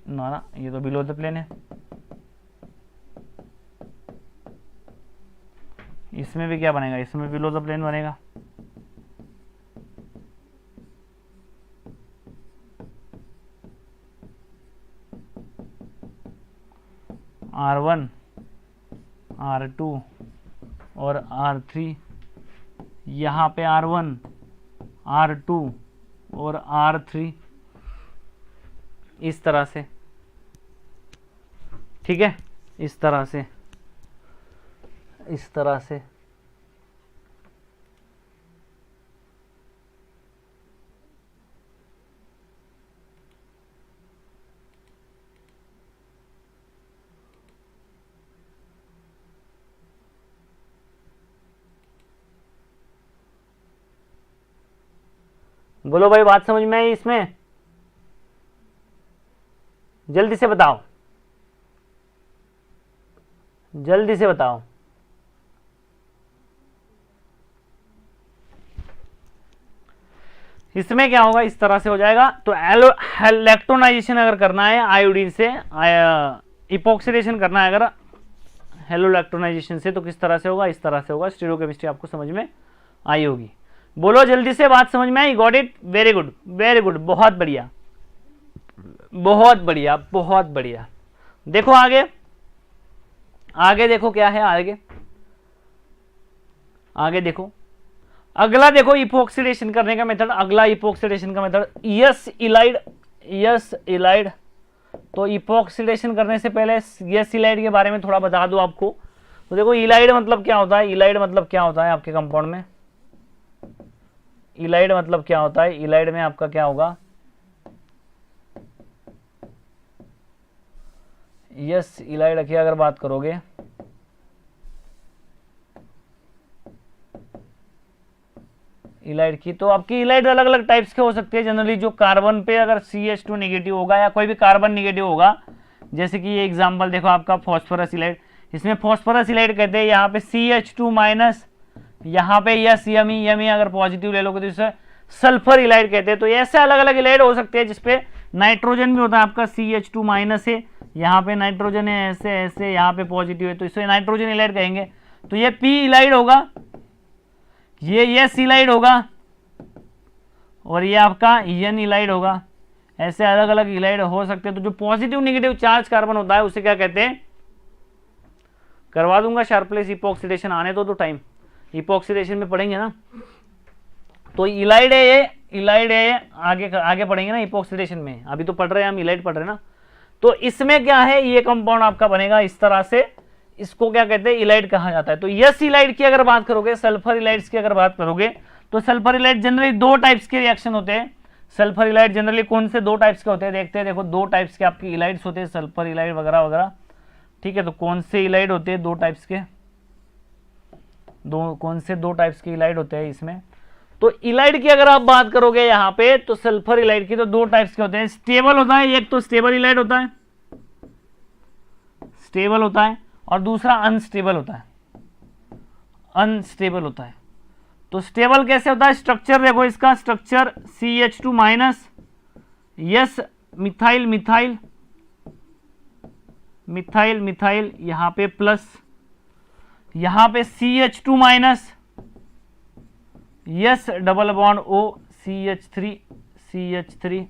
ना ये तो बिलो द प्लेन है। इसमें भी क्या बनेगा, इसमें बिलो द प्लेन बनेगा, R1 R2 और R3, यहाँ पे R1, R2 और R3, इस तरह से, ठीक है, इस तरह से, इस तरह से। बोलो भाई, बात समझ में आई इसमें? जल्दी से बताओ, जल्दी से बताओ। इसमें क्या होगा, इस तरह से हो जाएगा। तो इलेक्ट्रोनाइजेशन अगर करना है आयोडीन से, इपोक्सिडेशन करना है अगर हेलो इलेक्ट्रोनाइजेशन से, तो किस तरह से होगा, इस तरह से होगा। स्टीरियोकेमिस्ट्री आपको समझ में आई होगी। बोलो जल्दी से, बात समझ में आई? Got it? Very good, very good, बहुत बढ़िया, बहुत बढ़िया, बहुत बढ़िया। देखो आगे, आगे देखो क्या है आगे, आगे देखो। अगला देखो इपोक्सिडेशन करने का मेथड, अगला इपोक्सिडेशन का method yes Allied, yes Allied. तो इपोक्सिडेशन करने से पहले यस इलाइड के बारे में थोड़ा बता दूं आपको। तो देखो इलाइड मतलब क्या होता है, इलाइड मतलब क्या होता है आपके कंपाउंड में, इलाइड मतलब क्या होता है, इलाइड में आपका क्या होगा, यस इलाइड की अगर बात करोगे, इलाइड की, तो आपकी इलाइड अलग अलग टाइप्स के हो सकते हैं। जनरली जो कार्बन पे अगर CH2 नेगेटिव होगा या कोई भी कार्बन नेगेटिव होगा, जैसे कि ये एग्जांपल देखो आपका फॉस्फोरस इलाइड, इसमें फॉस्फोरस इलाइड कहते हैं, यहाँ पे CH2 माइनस, यहाँ पे यस यमी अगर पॉजिटिव ले लोगे तो इसे सल्फर इलाइड कहते हैं। तो ऐसे अलग अलग इलाइड हो सकते हैं जिसपे नाइट्रोजन भी होता है आपका, CH2 माइनस है, यहाँ पे नाइट्रोजन है, ऐसे ऐसे, यहाँ पे पॉजिटिव है, तो इसे नाइट्रोजन इलाइड कहेंगे। तो ये P इलाइड होगा, ये यस इलाइड होगा, और ये आपका N इलाइड होगा। ऐसे अलग अलग इलाइड हो सकते हैं। तो जो पॉजिटिव नेगेटिव चार्ज कार्बन होता है उसे क्या कहते हैं, करवा दूंगा शार्पलेस इपोक्सिडेशन, आने दो टाइम, इपोक्सिडेशन में पढ़ेंगे ना। तो इलाइड है ये, इलाइड है ये, आगे आगे पढ़ेंगे ना इपोक्सिडेशन में, अभी तो पढ़ रहे हैं हम इलाइड पढ़ रहे हैं ना। तो इसमें क्या है, ये कंपाउंड आपका बनेगा इस तरह से, इसको क्या कहते हैं, इलाइड कहा जाता है। तो यस इलाइड की अगर बात करोगे, सल्फर इलाइड्स की अगर बात करोगे, तो सल्फर इलाइड जनरली दो टाइप्स के रिएक्शन होते हैं। सल्फर इलाइड जनरली कौन से दो टाइप्स के होते हैं, देखते हैं। देखो दो टाइप्स के आपके इलाइड्स होते हैं, सल्फर इलाइड वगैरह वगैरह, ठीक है। तो कौन से इलाइड होते हैं, दो टाइप्स के, कौन से दो टाइप्स के इलाइड होते हैं इसमें। तो इलाइड की अगर आप बात करोगे यहाँ पे, तो सल्फर इलाइड की तो दो टाइप्स के होते हैं। स्टेबल होता है, एक तो स्टेबल इलाइड होता है, स्टेबल होता है, और दूसरा अनस्टेबल होता है, अनस्टेबल होता है। तो स्टेबल कैसे होता है, स्ट्रक्चर देखो इसका, structure CH2 minus, S methyl methyl methyl methyl, यहाँ पे प्लस, यहाँ पे CH2 minus, yes double bond O, CH3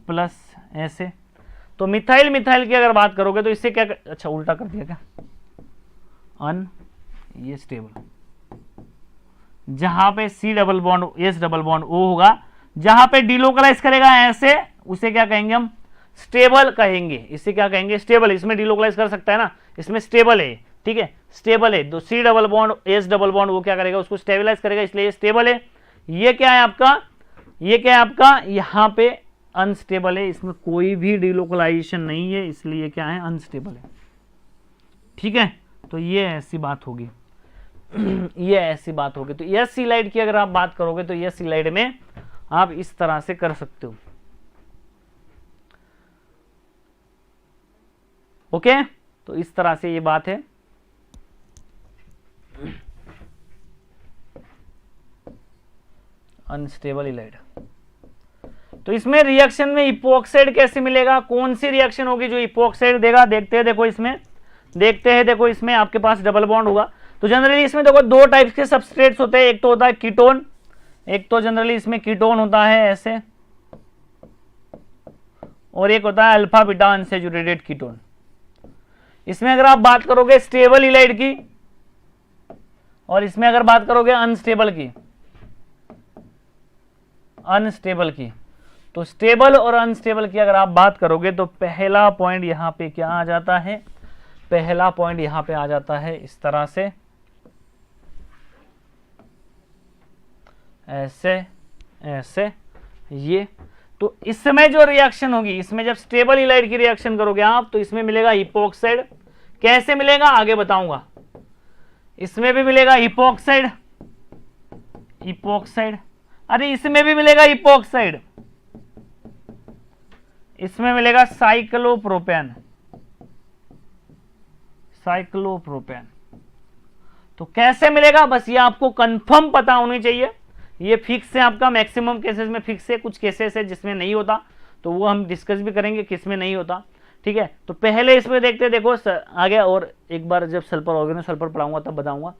plus, ऐसे। तो मिथाइल मिथाइल की अगर बात करोगे तो इससे क्या, अच्छा उल्टा कर दिया क्या, ये स्टेबल, जहां पे C double bond S double bond O होगा, जहां पे डिलोकलाइज करेगा ऐसे, उसे क्या कहेंगे हम, स्टेबल कहेंगे। इसे क्या कहेंगे, स्टेबल। इसमें डिलोकलाइज कर सकता है ना, इसमें स्टेबल है, ठीक है, स्टेबल है। तो C double bond S double bond वो क्या करेगा, उसको स्टेबलाइज करेगा, इसलिए स्टेबल है। ये क्या है आपका, ये क्या है आपका, यहाँ पे अनस्टेबल है, इसमें कोई भी डिलोकलाइजेशन नहीं है, इसलिए क्या है, अनस्टेबल है, ठीक है। तो ये ऐसी बात होगी, ये ऐसी बात होगी। तो यस इलाइड की अगर आप बात करोगे तो यस इलाइड में आप इस तरह से कर सकते हो, ओके। तो इस तरह से ये बात है। अनस्टेबल इलाइड, तो इसमें रिएक्शन में इपोक्साइड कैसे मिलेगा, कौन सी रिएक्शन होगी जो इपोक्साइड देगा, देखते हैं। देखो इसमें देखते हैं, देखो इसमें आपके पास डबल बॉन्ड होगा। तो जनरली इसमें देखो दो टाइप्स के सबस्ट्रेट्स होते हैं, एक तो होता है कीटोन, एक तो जनरली इसमें कीटोन होता है ऐसे, और एक होता है अल्फा बीटा अनसैचुरेटेड कीटोन। इसमें अगर आप बात करोगे स्टेबल इलाइड की, और इसमें अगर बात करोगे अनस्टेबल की, तो स्टेबल और अनस्टेबल की अगर आप बात करोगे तो पहला पॉइंट यहां पे क्या आ जाता है, पहला पॉइंट यहां पे आ जाता है इस तरह से, ऐसे ऐसे ये। तो इसमें जो रिएक्शन होगी, इसमें जब स्टेबल इलाइड की रिएक्शन करोगे आप तो इसमें मिलेगा इपोक्साइड। कैसे मिलेगा आगे बताऊंगा। इसमें भी मिलेगा इपोक्साइड, अरे इसमें भी मिलेगा इपोक्साइड, इसमें मिलेगा साइक्लोप्रोपेन। तो कैसे मिलेगा, बस ये आपको कंफर्म पता होनी चाहिए। ये फिक्स है आपका, मैक्सिमम केसेस में फिक्स है, कुछ केसेस है जिसमें नहीं होता, तो वो हम डिस्कस भी करेंगे किस में नहीं होता, ठीक है। तो पहले इसमें देखते, देखो आगे और एक बार जब सल्फर ऑर्गेनो सल्फर पढ़ाऊंगा तब बताऊंगा।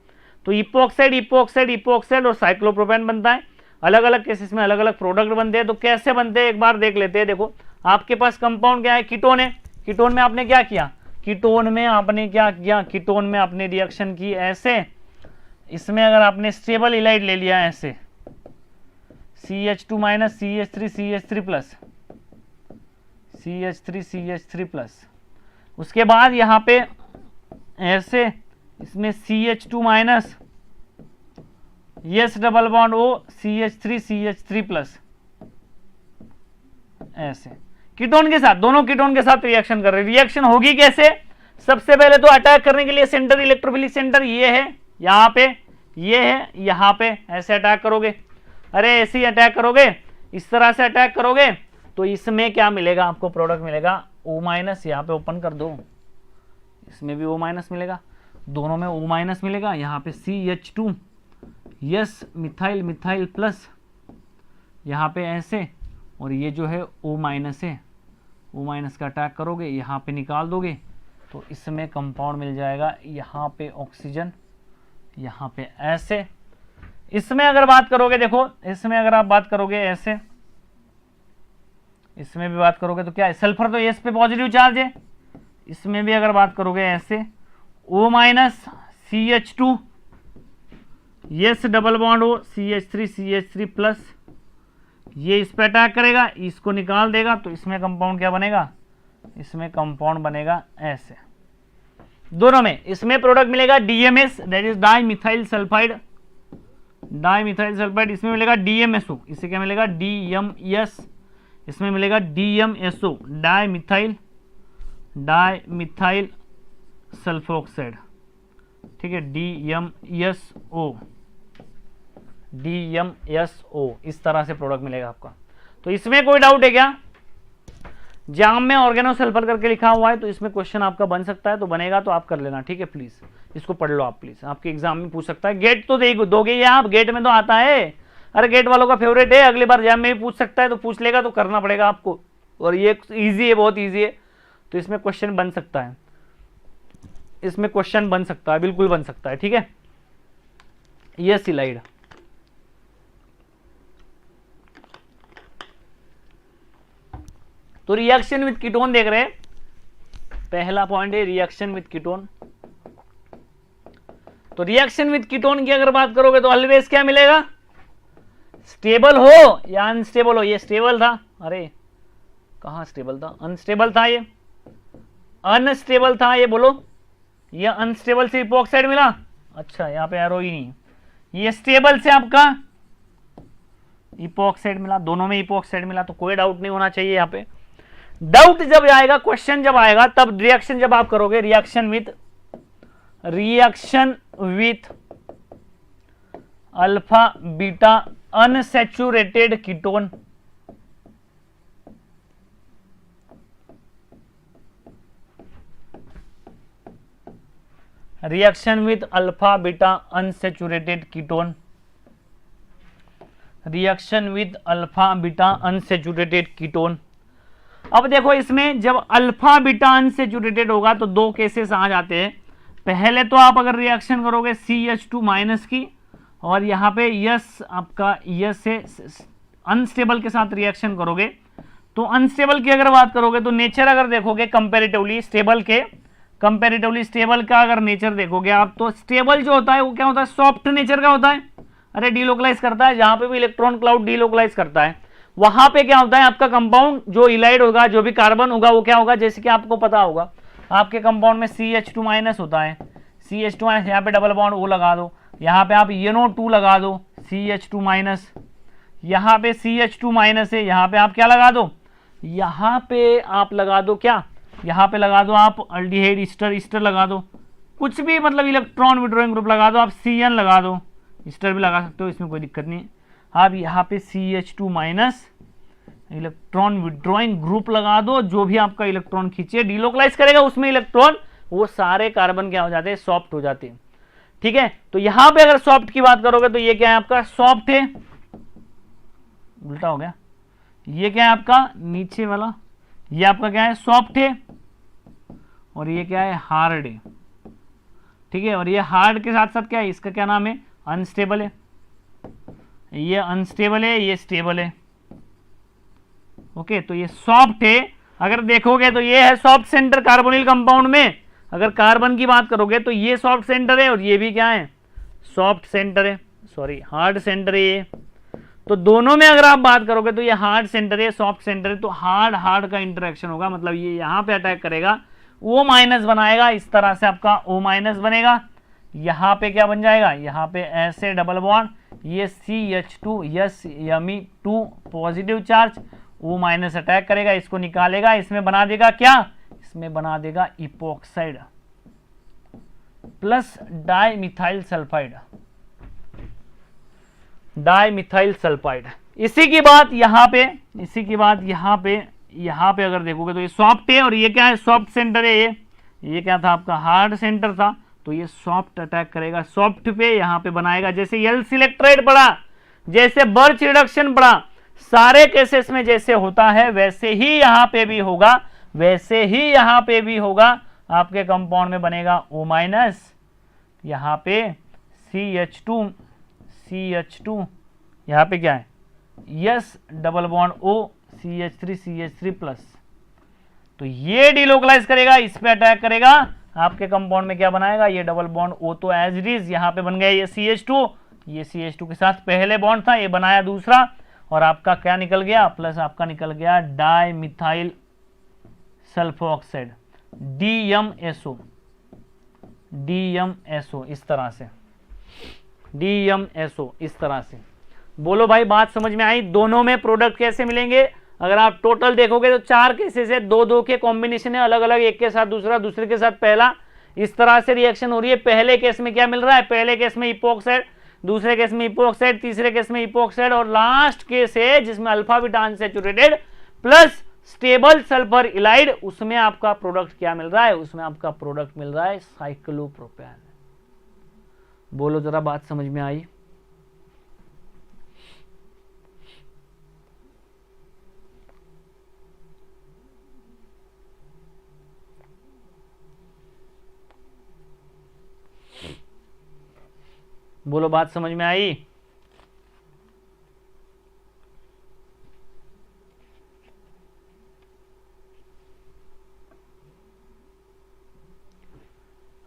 तो इपोक्साइड और साइक्लोप्रोपेन बनता है। अलग अलग केसेस में अलग अलग प्रोडक्ट बनते हैं। तो कैसे बनते हैं एक बार देख लेते हैं। देखो आपके पास कंपाउंड क्या है, कीटोन है। कीटोन में आपने क्या किया, कीटोन में आपने रिएक्शन की ऐसे। इसमें अगर आपने स्टेबल इलाइड ले लिया ऐसे, CH2 माइनस CH3 प्लस, उसके बाद यहां पे ऐसे इसमें CH2 minus S double bond O CH3 plus, ऐसे कीटोन के साथ, दोनों कीटोन के साथ रिएक्शन कर रहे हैं। रिएक्शन होगी कैसे, सबसे पहले तो अटैक करने के लिए सेंटर, इलेक्ट्रोफिलिक सेंटर ये है यहाँ पे, ये है यहाँ पे, ऐसे अटैक करोगे। अरे ऐसे ही अटैक करोगे, इस तरह से अटैक करोगे तो इसमें क्या मिलेगा आपको, प्रोडक्ट मिलेगा O माइनस। यहाँ पे ओपन कर दो, इसमें भी O माइनस मिलेगा, दोनों में O माइनस मिलेगा। यहाँ पे CH2 यस मिथाइल प्लस, यहाँ पे ऐसे, और ये जो है O माइनस है, O माइनस का अटैक करोगे, यहाँ पे निकाल दोगे तो इसमें कंपाउंड मिल जाएगा। यहाँ पे ऑक्सीजन, यहाँ पे ऐसे। इसमें अगर बात करोगे, देखो इसमें अगर आप बात करोगे ऐसे, इसमें भी बात करोगे तो क्या है, सल्फर तो एस पे पॉजिटिव चार्ज है। इसमें भी अगर बात करोगे ऐसे, O minus CH2 yes double bond O CH3 plus, ये इस पे अटैक करेगा, इसको निकाल देगा तो इसमें कंपाउंड क्या बनेगा, इसमें कंपाउंड बनेगा ऐसे। दोनों में इसमें प्रोडक्ट मिलेगा DMS, that is dimethyl sulphide, इसमें मिलेगा DMSO, इससे क्या मिलेगा DMS, इसमें मिलेगा DMSO, डाइमिथाइल सल्फोक्साइड, ठीक है, DMSO, इस तरह से प्रोडक्ट मिलेगा आपका। तो इसमें कोई डाउट है क्या, जाम में ऑर्गेनो सल्फर करके लिखा हुआ है तो इसमें क्वेश्चन आपका बन सकता है, तो बनेगा तो आप कर लेना, ठीक है। प्लीज इसको पढ़ लो आप, प्लीज आपके एग्जाम में पूछ सकता है। गेट तो दोगे ही आप, गेट में तो आता है, अरे गेट वालों का फेवरेट है, अगली बार जाम में भी पूछ सकता है, तो पूछ लेगा तो करना पड़ेगा आपको। और ये इजी है, बहुत ईजी है, तो इसमें क्वेश्चन बन सकता है, इसमें क्वेश्चन बन सकता है, बिल्कुल बन सकता है, ठीक है। ये सिलाइड तो रिएक्शन विद कीटोन देख रहे हैं, पहला पॉइंट है रिएक्शन विद कीटोन। तो रिएक्शन विद कीटोन की अगर बात करोगे तो ऑलवेज क्या मिलेगा, स्टेबल हो या अनस्टेबल हो। ये स्टेबल था, अरे कहां स्टेबल था, अनस्टेबल था, ये अनस्टेबल था, ये बोलो, ये अनस्टेबल से इपोक्साइड मिला, अच्छा यहाँ पे एरो ही नहीं, ये स्टेबल से आपका इपोक्साइड मिला, दोनों में इपोक्साइड मिला, तो कोई डाउट नहीं होना चाहिए यहाँ पे। डाउट जब आएगा, क्वेश्चन जब आएगा, तब रिएक्शन जब आप करोगे, reaction with alpha beta unsaturated ketone, reaction with alpha beta unsaturated ketone, reaction with alpha beta unsaturated ketone. अब देखो इसमें जब अल्फा बीटा अनसैचुरेटेड होगा तो दो केसेस आ जाते हैं। पहले तो आप अगर रिएक्शन करोगे CH2 माइनस की, और यहाँ पे यस आपका यस से अनस्टेबल के साथ रिएक्शन करोगे, तो अनस्टेबल की अगर बात करोगे तो नेचर अगर देखोगे कंपैरेटिवली स्टेबल के, कंपेरेटिवली स्टेबल का अगर नेचर देखोगे आप तो स्टेबल जो होता है वो क्या होता है, सॉफ्ट नेचर का होता है। अरे डीलोकलाइज करता है, जहां पे भी इलेक्ट्रॉन क्लाउड डीलोकलाइज करता है वहां पे क्या होता है, आपका कंपाउंड जो इलाइड होगा, जो भी कार्बन होगा वो क्या होगा, जैसे कि आपको पता होगा आपके कंपाउंड में CH2- होता है, CH2- यहाँ पे डबल बॉन्ड O लगा दो, यहाँ पे आप NO2 लगा दो CH2-, यहाँ पे CH2- है, यहाँ पे आप क्या लगा दो, यहाँ पे आप लगा दो क्या, यहाँ पे लगा दो आप अल्डिहाइड ईस्टर लगा दो, कुछ भी मतलब इलेक्ट्रॉन विड्रॉइंग ग्रुप लगा दो, आप CN लगा दो, ईस्टर भी लगा सकते हो, इसमें कोई दिक्कत नहीं। आप यहाँ पे CH2- इलेक्ट्रॉन विड्रॉइंग ग्रुप लगा दो, जो भी आपका इलेक्ट्रॉन खींचे डीलोकलाइज करेगा उसमें इलेक्ट्रॉन, वो सारे कार्बन क्या हो जाते हैं, सॉफ्ट हो जाते हैं। ठीक है, तो यहां पे अगर सॉफ्ट की बात करोगे तो ये क्या है आपका, सॉफ्ट है, उल्टा हो गया, ये क्या है आपका नीचे वाला, ये आपका क्या है, सॉफ्ट है, और ये क्या है, हार्ड है। ठीक है, और ये हार्ड के साथ साथ क्या है, इसका क्या नाम है, अनस्टेबल है, ये अनस्टेबल है, ये स्टेबल है। ओके, तो ये सॉफ्ट है, अगर देखोगे तो ये है सॉफ्ट सेंटर कार्बोनिल कंपाउंड में, अगर कार्बन की बात करोगे तो ये सॉफ्ट सेंटर है और ये भी क्या है, सॉफ्ट सेंटर है, सॉरी हार्ड सेंटर है ये। तो दोनों में अगर आप बात करोगे तो ये हार्ड सेंटर है, सॉफ्ट सेंटर है, तो हार्ड का इंटरेक्शन होगा, मतलब ये यहाँ पे अटैक करेगा, O- बनाएगा, इस तरह से आपका O- बनेगा, यहाँ पे क्या बन जाएगा, यहाँ पे ऐसे डबल बॉन्ड, ये CH2 yes Yme2 positive charge, O- attack करेगा, इसको निकालेगा, इसमें बना देगा क्या, इसमें बना देगा इपोक्साइड प्लस डाइमिथाइल सल्फाइड। इसी की बात यहाँ पे, इसी की बात यहाँ पे अगर देखोगे तो ये सॉफ्ट है और ये क्या है, सॉफ्ट सेंटर है, ये क्या था आपका, हार्ड सेंटर था, तो ये सॉफ्ट अटैक करेगा सॉफ्ट पे, यहाँ पे बनाएगा, जैसे यल सिलेक्ट्राइड पड़ा, जैसे बर्च रिडक्शन पड़ा, सारे केसेस में जैसे होता है वैसे ही यहाँ पे भी होगा, वैसे ही यहाँ पे भी होगा, आपके कंपाउंड में बनेगा O-, यहाँ पे CH2 यहाँ पे क्या है, yes double bond O CH3 plus, तो ये डीलोकलाइज करेगा, इस पे अटैक करेगा, आपके कंपाउंड में क्या बनाएगा, ये डबल बॉन्ड O तो एज इट इज यहाँ पे बन गया, ये CH2, ये CH2 के साथ पहले बॉन्ड था, ये बनाया दूसरा, और आपका क्या निकल गया, प्लस आपका निकल गया डाइमिथाइल सल्फोऑक्साइड DMSO, इस तरह से DMSO, इस तरह से। बोलो भाई बात समझ में आई, दोनों में प्रोडक्ट कैसे मिलेंगे, अगर आप टोटल देखोगे तो 4 केसेस है, दो के कॉम्बिनेशन है, अलग अलग, एक के साथ दूसरा, दूसरे के साथ पहला, इस तरह से रिएक्शन हो रही है। पहले केस में क्या मिल रहा है, पहले केस में इपोक्साइड, दूसरे केस में इपोक्साइड, तीसरे केस में इपोक्साइड, और लास्ट केस है जिसमें alpha beta unsaturated plus stable sulphur ylide, उसमें आपका प्रोडक्ट क्या मिल रहा है, उसमें आपका प्रोडक्ट मिल रहा है साइक्लोप्रोपेन। बोलो जरा बात समझ में आई। बोलो बात समझ में आई।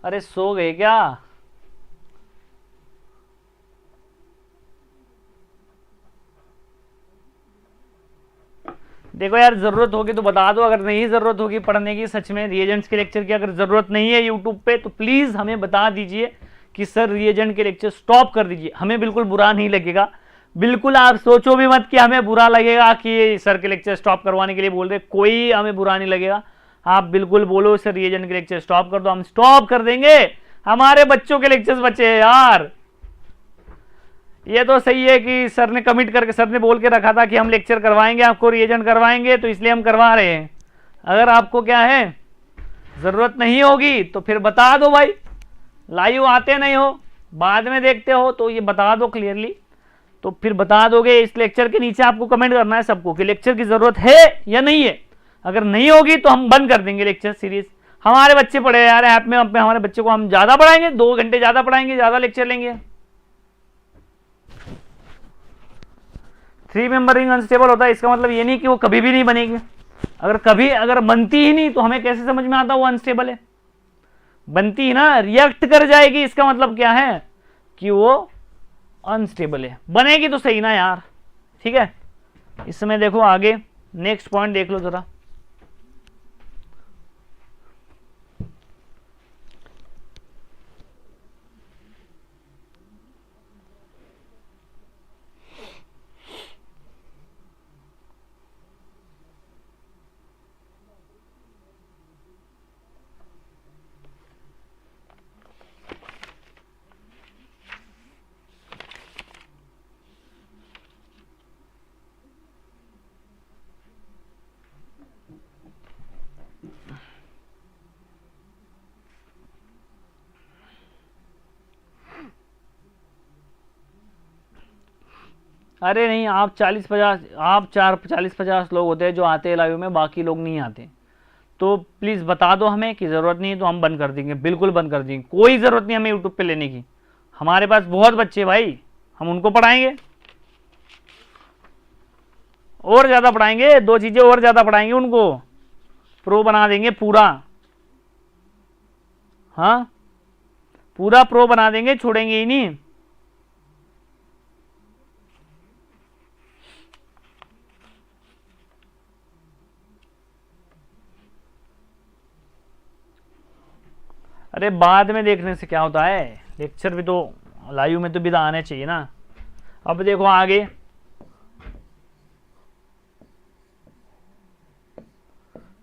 अरे सो गए क्या, देखो यार जरूरत होगी तो बता दो, अगर नहीं जरूरत होगी पढ़ने की, सच में रिएजेंट्स के लेक्चर की अगर जरूरत नहीं है यूट्यूब पे तो प्लीज हमें बता दीजिए कि सर रिएजेंट के लेक्चर स्टॉप कर दीजिए, हमें बिल्कुल बुरा नहीं लगेगा, बिल्कुल आप सोचो भी मत कि हमें बुरा लगेगा कि सर के लेक्चर स्टॉप करवाने के लिए बोल रहे, कोई हमें बुरा नहीं लगेगा, आप बिल्कुल बोलो सर रिएजेंट के लेक्चर स्टॉप कर दो, हम स्टॉप कर देंगे, हमारे बच्चों के लेक्चर्स बचे हैं यार। ये तो सही है कि सर ने कमिट करके, सर ने बोल के रखा था कि हम लेक्चर करवाएंगे आपको, रिएजेंट करवाएंगे, तो इसलिए हम करवा रहे हैं। अगर आपको क्या है जरूरत नहीं होगी तो फिर बता दो भाई, लाइव आते नहीं हो, बाद में देखते हो, तो ये बता दो क्लियरली, तो फिर बता दोगे। इस लेक्चर के नीचे आपको कमेंट करना है सबको कि लेक्चर की जरूरत है या नहीं है, अगर नहीं होगी तो हम बंद कर देंगे लेक्चर सीरीज। हमारे बच्चे पढ़े यार ऐप में, हमारे बच्चे को हम ज्यादा पढ़ाएंगे, 2 घंटे ज्यादा पढ़ाएंगे, ज्यादा लेक्चर लेंगे। 3 मेंबर रिंग अनस्टेबल होता है, इसका मतलब ये नहीं कि वो कभी भी नहीं बनेगी, अगर बनती ही नहीं तो हमें कैसे समझ में आता वो अनस्टेबल है। बनती है ना, रिएक्ट कर जाएगी, इसका मतलब क्या है कि वो अनस्टेबल है। बनेगी तो सही ना यार, ठीक है। इसमें देखो आगे नेक्स्ट पॉइंट देख लो जरा। अरे नहीं, आप 40-50, आप 40-50 लोग होते हैं जो आते हैं लाइव में, बाकी लोग नहीं आते। तो प्लीज़ बता दो हमें कि ज़रूरत नहीं है तो हम बंद कर देंगे, बिल्कुल बंद कर देंगे। कोई ज़रूरत नहीं हमें यूट्यूब पे लेने की, हमारे पास बहुत बच्चे भाई, हम उनको पढ़ाएंगे और ज़्यादा पढ़ाएंगे, 2 चीज़ें और ज़्यादा पढ़ाएंगे, उनको प्रो बना देंगे पूरा। हाँ, पूरा प्रो बना देंगे, छोड़ेंगे ही नहीं। अरे बाद में देखने से क्या होता है, लेक्चर भी तो लाइव में तो भी आने चाहिए ना। अब देखो आगे,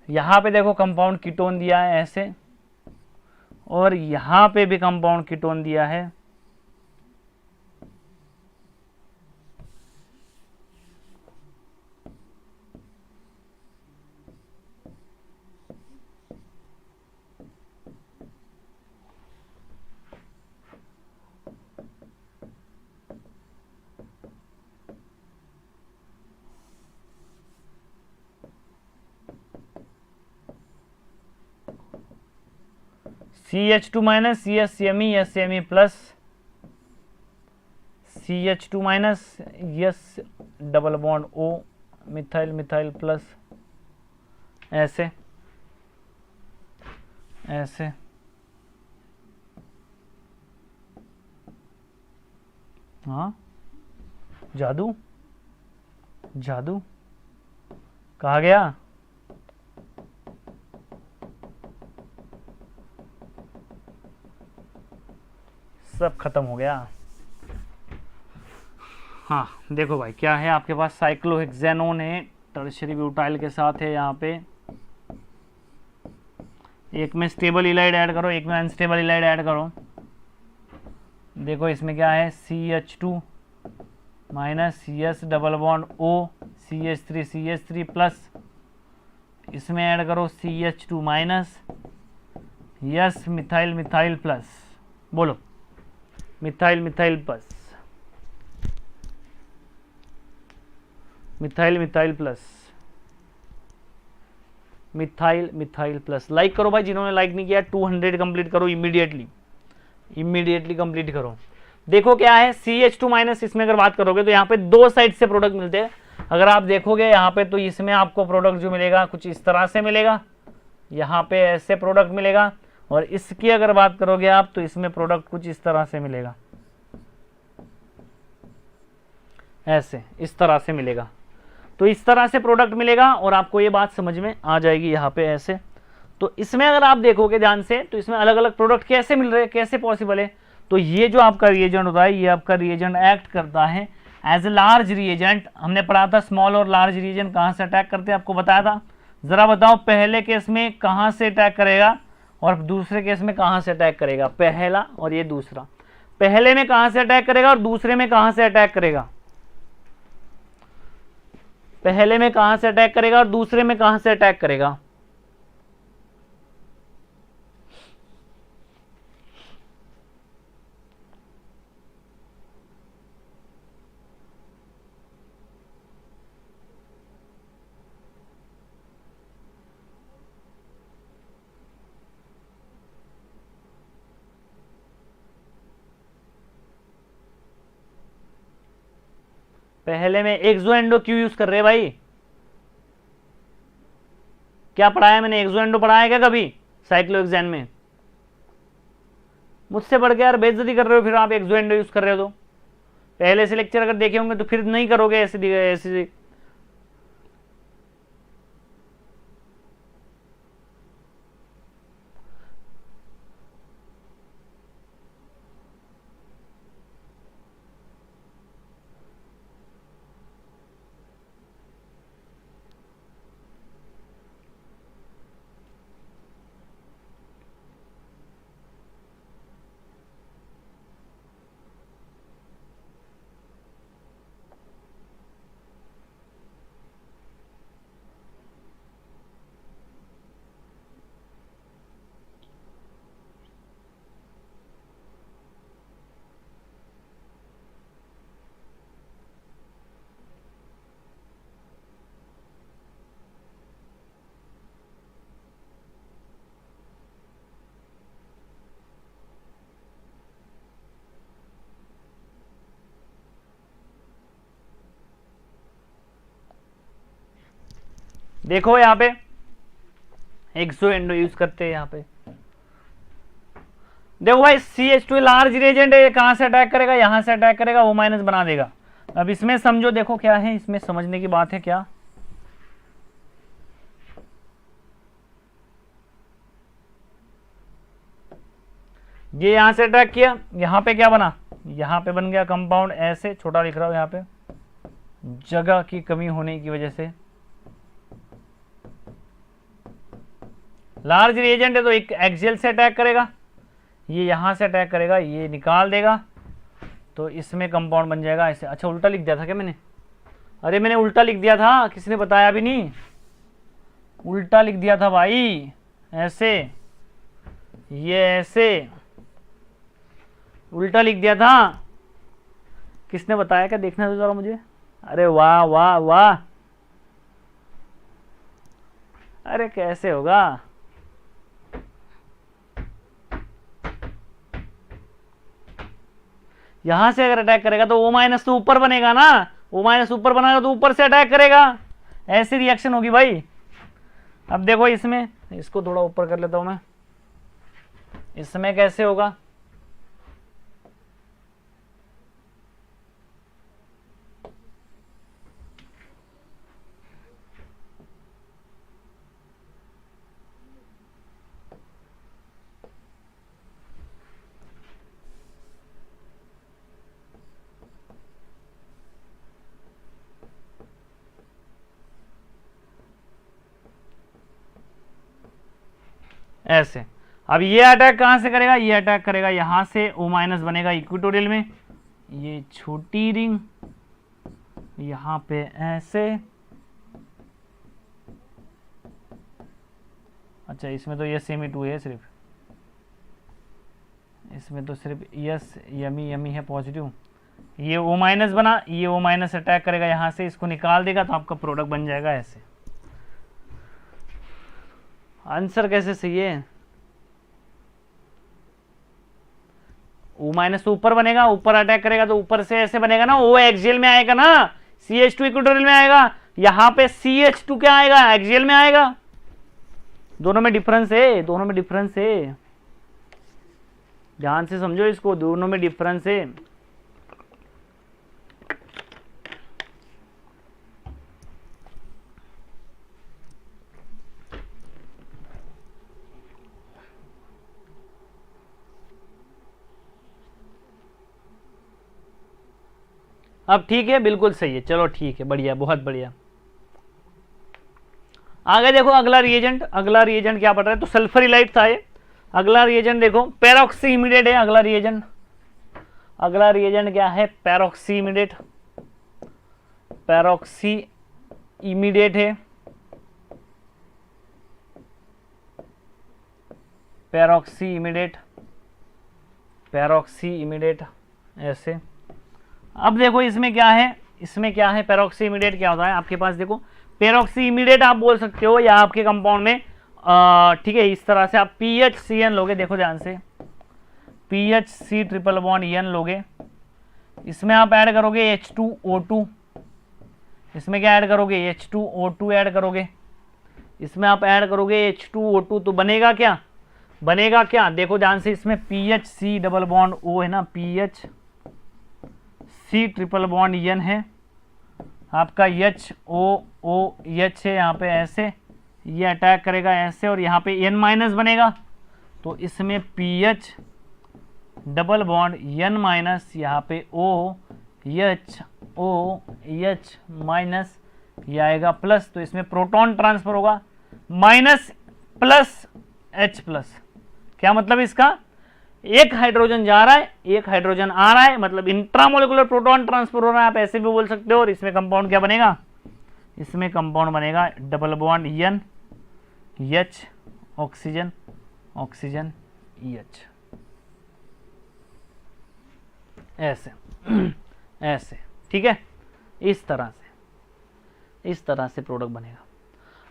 यहां पे देखो कंपाउंड कीटोन दिया है ऐसे, और यहां पे भी कंपाउंड कीटोन दिया है। CH2 minus CSME SME plus CH2 minus yes double bond O methyl methyl plus, ऐसे ऐसे। हाँ, जादू जादू कहा गया। सब खत्म हो गया। हाँ देखो भाई, क्या है आपके पास, साइक्लोहेक्सेनोन है, टर्शियरी ब्यूटाइल के साथ है। यहाँ पे एक में स्टेबल इलाइड ऐड करो, एक में अनस्टेबल इलाइड ऐड करो। देखो इसमें क्या है, CH2 minus CS double bond O CH3 plus, इसमें ऐड करो CH2 minus S methyl methyl plus. बोलो, methyl methyl plus, methyl methyl plus, methyl methyl plus. Like करो भाई, जिन्होंने लाइक नहीं किया 200 कंप्लीट करो इमीडिएटली, इमीडिएटली कंप्लीट करो। देखो क्या है, CH2 माइनस, इसमें अगर बात करोगे तो यहाँ पे 2 साइड से प्रोडक्ट मिलते हैं। अगर आप देखोगे यहाँ पे तो इसमें आपको प्रोडक्ट जो मिलेगा कुछ इस तरह से मिलेगा, यहाँ पे ऐसे प्रोडक्ट मिलेगा, और इसकी अगर बात करोगे आप तो इसमें प्रोडक्ट कुछ इस तरह से मिलेगा, ऐसे इस तरह से मिलेगा। तो इस तरह से प्रोडक्ट मिलेगा और आपको ये बात समझ में आ जाएगी यहाँ पे ऐसे। तो इसमें अगर आप देखोगे ध्यान से तो इसमें अलग अलग प्रोडक्ट कैसे मिल रहे हैं, कैसे पॉसिबल है। तो ये जो आपका रिएजेंट होता है, ये आपका रिएजेंट एक्ट करता है एज ए लार्ज रिएजेंट। हमने पढ़ा था स्मॉल और लार्ज रिएजेंट कहाँ से अटैक करते हैं, आपको बताया था। जरा बताओ पहले केस में कहाँ से अटैक करेगा और दूसरे केस में कहाँ से अटैक करेगा, पहला और ये दूसरा। पहले में कहाँ से अटैक करेगा और दूसरे में कहाँ से अटैक करेगा, पहले में कहां से अटैक करेगा और दूसरे में कहां से अटैक करेगा। पहले में एक्सो एंडो क्यों यूज कर रहे हैं भाई, क्या पढ़ाया मैंने, एक्सो एंडो पढ़ाया क्या कभी साइक्लोहेक्सेन में। मुझसे बढ़ के यार बेइज्जती कर रहे हो, फिर आप एक्सो एंडो यूज कर रहे हो। तो पहले से लेक्चर अगर देखे होंगे तो फिर नहीं करोगे ऐसे ऐसे। देखो यहाँ पे एक्सो एंडो यूज करते हैं यहाँ पे। देखो भाई CH2 लार्ज रिएजेंट है, कहां से अटैक करेगा, यहां से अटैक करेगा, O माइनस बना देगा। अब इसमें समझो, देखो क्या है इसमें समझने की बात है क्या, ये यहां से अटैक किया, यहां पे क्या बना, यहां पे बन गया कंपाउंड ऐसे, छोटा लिख रहा हूं यहाँ पे, जगह की कमी होने की वजह से। लार्ज रिएजेंट है तो एक एक्सियल से अटैक करेगा, ये यहां से अटैक करेगा, ये निकाल देगा, तो इसमें कंपाउंड बन जाएगा ऐसे। अच्छा उल्टा लिख दिया था क्या मैंने, अरे मैंने उल्टा लिख दिया था, किसी ने बताया भी नहीं, उल्टा लिख दिया था भाई, ऐसे, ये ऐसे उल्टा लिख दिया था, किसने बताया क्या, देखना तो जरा मुझे। अरे वाह वाह वाह, अरे कैसे होगा, यहां से अगर अटैक करेगा तो O माइनस तो ऊपर बनेगा ना, O माइनस ऊपर बनेगा तो ऊपर से अटैक करेगा, ऐसी रिएक्शन होगी भाई। अब देखो इसमें, इसको थोड़ा ऊपर कर लेता हूं मैं, इसमें कैसे होगा, ऐसे। अब ये अटैक कहां से करेगा, ये अटैक करेगा यहां से, O माइनस बनेगा इक्वेटोरियल में, ये छोटी रिंग यहां पे ऐसे। अच्छा इसमें तो ये सेमी टू है सिर्फ, इसमें तो सिर्फ यस यमी यमी है पॉजिटिव, ये O माइनस बना, ये O माइनस अटैक करेगा यहां से, इसको निकाल देगा तो आपका प्रोडक्ट बन जाएगा ऐसे। आंसर कैसे सही है, O माइनस तो ऊपर बनेगा, ऊपर अटैक करेगा तो ऊपर से ऐसे बनेगा ना, O एक्सियल में आएगा ना, CH2 इक्वेटोरियल में आएगा, यहां पे CH2 क्या आएगा, एक्सियल में आएगा। दोनों में डिफरेंस है, दोनों में डिफरेंस है, ध्यान से समझो इसको, दोनों में डिफरेंस है। अब ठीक है, बिल्कुल सही है, चलो ठीक है, बढ़िया, बहुत बढ़िया। आगे देखो अगला रिएजेंट, अगला रिएजेंट क्या पड़ रहा है, तो सल्फरिलाइट था ये। अगला रिएजेंट देखो पेरोक्सी इमीडिएट है, अगला रिएजेंट, अगला रिएजेंट क्या है, पेरोक्सी इमीडिएट, पेरोक्सी इमीडिएट है, पेरोक्सी इमीडिएट, पेरोक्सी इमीडिएट ऐसे। अब देखो इसमें क्या है, इसमें क्या है, पेरोक्सी इमीडिएट क्या होता है आपके पास, देखो पेरोक्सी इमीडिएट आप बोल सकते हो, या आपके कंपाउंड में ठीक है इस तरह से आप PHCN लोगे, देखो ध्यान से, PHC ट्रिपल बॉन्ड N लोगे, इसमें आप ऐड करोगे H2O2, इसमें क्या ऐड करोगे, H2O2 ऐड करोगे, इसमें आप ऐड करोगे H2O2, तो बनेगा क्या, बनेगा क्या, देखो ध्यान से, इसमें PHC डबल बॉन्ड O है ना, PHC ट्रिपल बॉन्ड N है, आपका HOOH है यहाँ पे ऐसे, ये अटैक करेगा ऐसे, और यहाँ पे N माइनस बनेगा, तो इसमें PH double bond N minus, यहाँ पे OH माइनस, ये आएगा प्लस, तो इसमें प्रोटॉन ट्रांसफर होगा माइनस प्लस H प्लस। क्या मतलब इसका, एक हाइड्रोजन जा रहा है एक हाइड्रोजन आ रहा है, मतलब इंट्रामोलिकुलर प्रोटॉन ट्रांसफर हो रहा है, आप ऐसे भी बोल सकते हो। और इसमें कंपाउंड क्या बनेगा, इसमें कंपाउंड बनेगा double bond N H oxygen oxygen EH, ऐसे ऐसे, ठीक है, इस तरह से प्रोडक्ट बनेगा।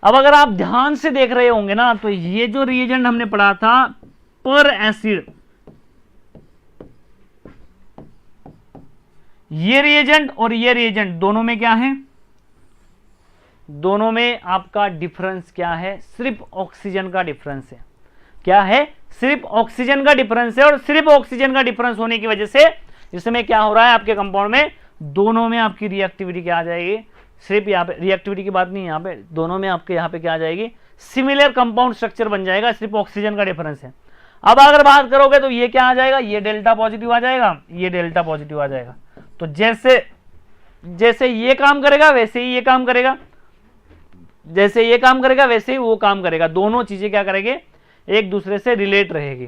अब अगर आप ध्यान से देख रहे होंगे ना, तो ये जो रिएजेंट हमने पढ़ा था पर एसिड, ये रिएजेंट और ये रिएजेंट दोनों में क्या है, दोनों में आपका डिफरेंस क्या है, सिर्फ ऑक्सीजन का डिफरेंस है। क्या है, सिर्फ ऑक्सीजन का डिफरेंस है, और सिर्फ ऑक्सीजन का डिफरेंस होने की वजह से इसमें क्या हो रहा है, आपके कंपाउंड में दोनों में आपकी रिएक्टिविटी क्या आ जाएगी, सिर्फ यहाँ पे रिएक्टिविटी की बात नहीं, यहाँ पे दोनों में आपके यहाँ पे क्या आ जाएगी, सिमिलर कंपाउंड स्ट्रक्चर बन जाएगा, सिर्फ ऑक्सीजन का डिफरेंस है। अब अगर बात करोगे तो ये क्या आ जाएगा, ये डेल्टा पॉजिटिव आ जाएगा, ये डेल्टा पॉजिटिव आ जाएगा। तो जैसे जैसे ये काम करेगा वैसे ही ये काम करेगा, जैसे ये काम करेगा वैसे ही वो काम करेगा, दोनों चीजें क्या करेंगे, एक दूसरे से रिलेट रहेगी,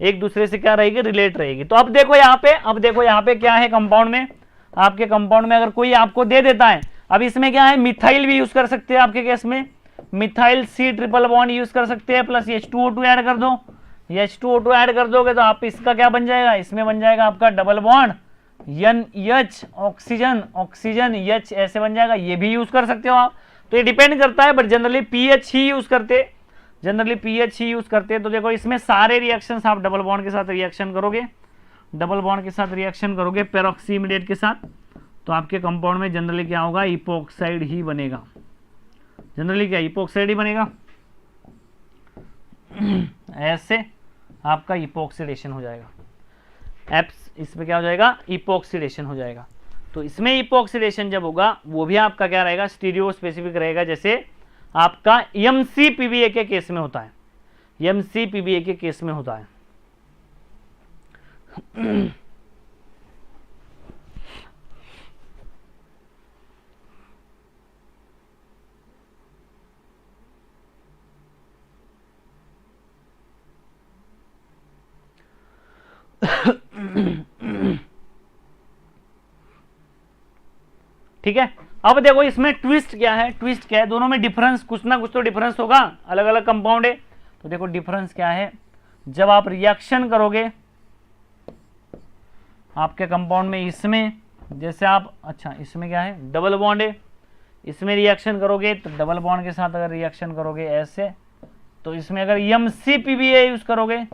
एक दूसरे से क्या रहेगी, रिलेट रहेगी। तो अब देखो यहाँ पे, अब देखो यहाँ पे क्या है कंपाउंड में, आपके कंपाउंड में अगर कोई आपको दे देता है, अब इसमें क्या है, मिथाइल भी यूज कर सकते हैं आपके केस में, methyl C triple bond use कर सकते हैं, प्लस H2O2 ऐड कर दो, H2O2 ऐड कर दोगे तो आप इसका क्या बन जाएगा, इसमें बन जाएगा आपका double bond NH oxygen oxygen H, ऐसे बन जाएगा, ये भी यूज कर सकते हो आप। तो ये डिपेंड करता है, but generally PH he use करते, जनरली PH ही यूज करते हैं। तो देखो इसमें सारे रिएक्शंस आप डबल बॉन्ड के साथ रिएक्शन करोगे, डबल बॉन्ड के साथ रिएक्शन करोगे पेरोक्सी इमीडिएट के साथ, तो आपके कंपाउंड में जनरली क्या होगा, इपोक्साइड ही बनेगा, जनरली क्या, इपोक्साइड ही बनेगा, ऐसे आपका इपोक्सीडेशन हो जाएगा, एप्स इसमें क्या हो जाएगा, इपोक्सीडेशन हो जाएगा। तो इसमें इपोक्सीडेशन जब होगा वो भी आपका क्या रहेगा, स्टीरियो स्पेसिफिक रहेगा, जैसे आपका MCPBA के केस में होता है, MCPBA के केस में होता है। ठीक है, अब देखो इसमें ट्विस्ट क्या है, ट्विस्ट क्या है, दोनों में डिफरेंस कुछ ना कुछ तो डिफरेंस होगा, अलग अलग कंपाउंड है। तो देखो डिफरेंस क्या है, जब आप रिएक्शन करोगे आपके कंपाउंड में, इसमें जैसे आप, अच्छा इसमें क्या है, डबल बॉन्ड है, इसमें रिएक्शन करोगे तो डबल बॉन्ड के साथ अगर रिएक्शन करोगे ऐसे, तो इसमें अगर MCPBA यूज करोगे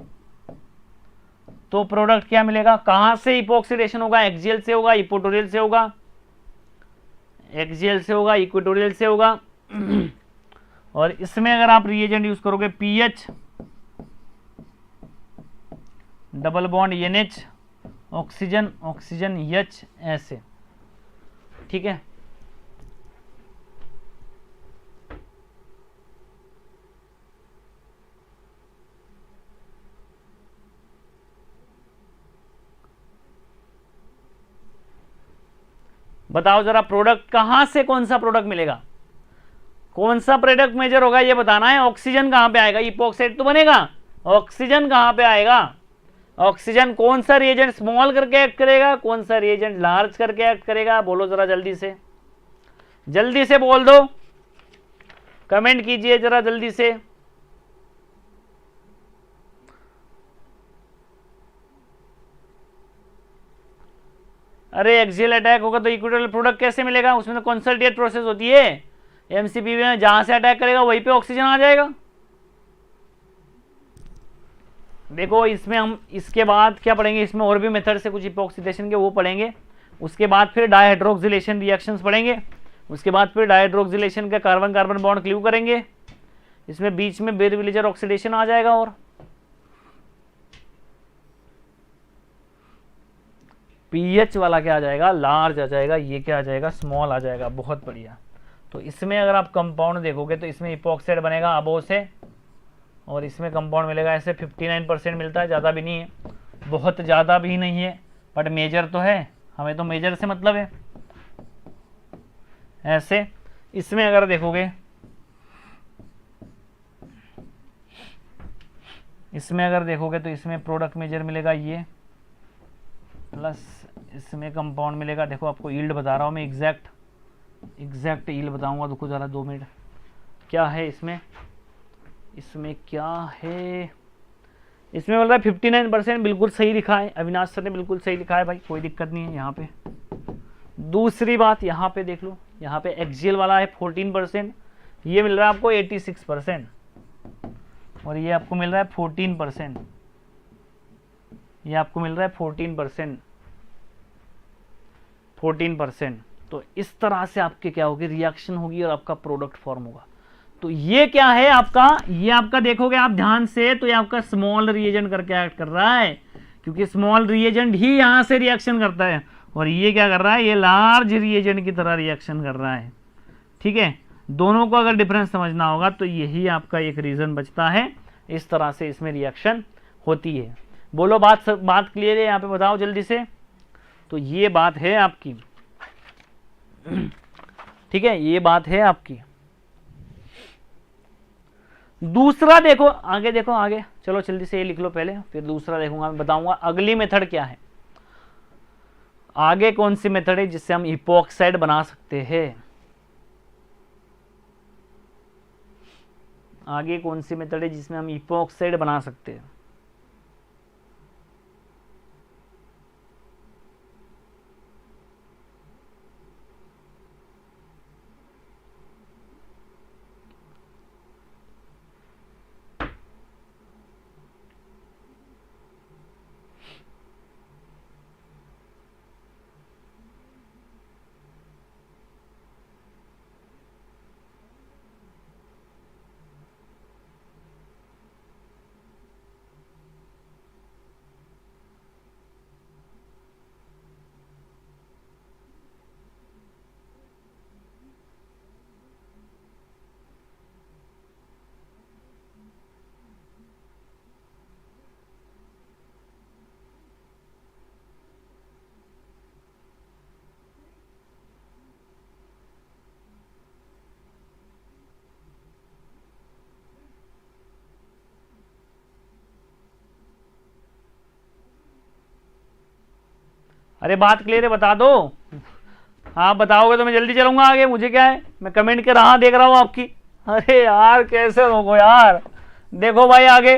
तो प्रोडक्ट क्या मिलेगा, कहां से इपोक्सीडेशन होगा, एक्सियल से होगा, इक्वेटोरियल से होगा, एक्सियल से होगा, इक्वेटोरियल से होगा। और इसमें अगर आप रिएजेंट यूज करोगे PH double bond NH oxygen oxygen H, ऐसे, ठीक है। बताओ जरा प्रोडक्ट कहां से कौन सा प्रोडक्ट मिलेगा, कौन सा प्रोडक्ट मेजर होगा ये बताना है। ऑक्सीजन कहां पे आएगा, इपोक्साइड तो बनेगा, ऑक्सीजन कहां पे आएगा, ऑक्सीजन कौन सा रिएजेंट स्मॉल करके एक्ट करेगा, कौन सा रिएजेंट लार्ज करके एक्ट करेगा, बोलो जरा जल्दी से बोल दो, कमेंट कीजिए जरा जल्दी से। अरे एक्सियल अटैक होगा तो इक्विटोरियल प्रोडक्ट कैसे मिलेगा, उसमें तो कंसल्टेट प्रोसेस होती है, MCPBA में जहां से अटैक करेगा वहीं पे ऑक्सीजन आ जाएगा। देखो इसमें हम इसके बाद क्या पढ़ेंगे, इसमें और भी मेथड से कुछ इपोक्सीडेशन के वो पढ़ेंगे, उसके बाद फिर डायहाइड्रोक्सिलेशन रिएक्शंस पढ़ेंगे, उसके बाद फिर डायहाइड्रोक्सिलेशन का कार्बन कार्बन बॉन्ड क्लीव करेंगे, इसमें बीच में बेरविलेजर ऑक्सीडेशन आ जाएगा। और पीएच वाला क्या आ जाएगा, लार्ज आ जाएगा, ये क्या आ जाएगा, स्मॉल आ जाएगा। बहुत बढ़िया। तो इसमें अगर आप कंपाउंड देखोगे तो इसमें इपॉक्साइड बनेगा अबो से, और इसमें कंपाउंड मिलेगा ऐसे 59% मिलता है, ज़्यादा भी नहीं है, बहुत ज़्यादा भी नहीं है, बट मेजर तो है, हमें तो मेजर से मतलब है। ऐसे इसमें अगर देखोगे, इसमें अगर देखोगे तो इसमें प्रोडक्ट मेजर मिलेगा ये, प्लस इसमें कंपाउंड मिलेगा। देखो आपको यील्ड बता रहा हूँ मैं, एग्जैक्ट यील्ड बताऊंगा, रुको ज़रा 2 मिनट। क्या है इसमें, इसमें क्या है, इसमें बोल रहा है 59%, बिल्कुल सही लिखा है, अविनाश सर ने बिल्कुल सही लिखा है भाई, कोई दिक्कत नहीं है यहाँ पे। दूसरी बात यहाँ पे देख लो, यहाँ पे एक्सियल वाला है 14%, ये मिल रहा है आपको 86%, और ये आपको मिल रहा है 14%, ये आपको मिल रहा है 14%। तो इस तरह से आपके क्या होगी, रिएक्शन होगी और आपका प्रोडक्ट फॉर्म होगा। तो ये क्या है आपका, ये आपका देखोगे आप ध्यान से तो ये आपका स्मॉल रिएजेंट करके एक्ट कर रहा है, क्योंकि स्मॉल रिएजेंट ही यहां से रिएक्शन करता है, और ये क्या कर रहा है, ये लार्ज रिएजेंट की तरह रिएक्शन कर रहा है। ठीक है, दोनों को अगर डिफरेंस समझना होगा तो यही आपका एक रीजन बचता है, इस तरह से इसमें रिएक्शन होती है। बोलो बात क्लियर है यहाँ पे, बताओ जल्दी से। तो ये बात है आपकी, ठीक है, ये बात है आपकी। दूसरा देखो, आगे देखो, आगे चलो जल्दी से ये लिख लो पहले, फिर दूसरा देखूंगा, मैं बताऊंगा अगली मेथड क्या है, आगे कौन सी मेथड है जिससे हम इपॉक्साइड बना सकते हैं। आगे कौन सी मेथड है जिसमें हम इपॉक्साइड बना सकते हैं। अरे बात क्लियर है, बता दो। आप बताओगे तो मैं जल्दी चलूंगा आगे, मुझे क्या है, मैं कमेंट के राह देख रहा हूँ आपकी। अरे यार कैसे रोको यार। देखो भाई आगे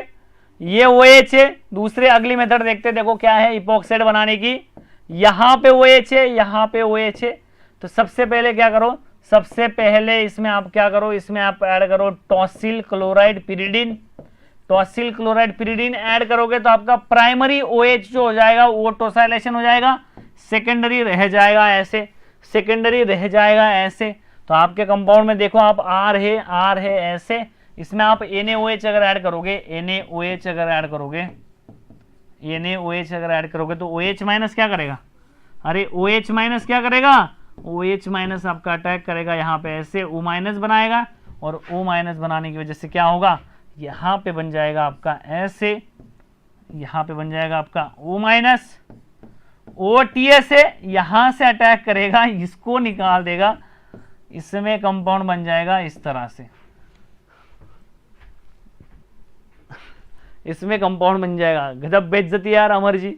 ये OH है, दूसरे अगली मेथड देखते हैं। देखो क्या है इपॉक्साइड बनाने की, यहाँ पे OH है, यहाँ पे OH है। तो सबसे पहले क्या करो, सबसे पहले इसमें आप क्या करो, इसमें आप ऐड करो tosyl chloride pyridine. Tosyl chloride pyridine add करोगे तो आपका प्राइमरी OH जो हो जाएगा वो टोसाइलेशन हो जाएगा, सेकेंडरी रह जाएगा ऐसे, सेकेंडरी रह जाएगा ऐसे। तो आपके कंपाउंड में देखो आप R है ऐसे, इसमें आप NaOH अगर ऐड करोगे, NaOH अगर ऐड करोगे, NaOH अगर ऐड करोगे तो OH माइनस क्या करेगा, अरे OH माइनस क्या करेगा, OH माइनस आपका अटैक करेगा यहाँ पे ऐसे, O माइनस बनाएगा, और O माइनस बनाने की वजह से क्या होगा, यहाँ पे बन जाएगा आपका ऐसे, यहाँ पे बन जाएगा आपका O माइनस, OTS है, यहाँ से अटैक करेगा, इसको निकाल देगा, इसमें कंपाउंड बन जाएगा इस तरह से, इसमें कंपाउंड बन जाएगा। गजब बेइज्जती यार अमर जी।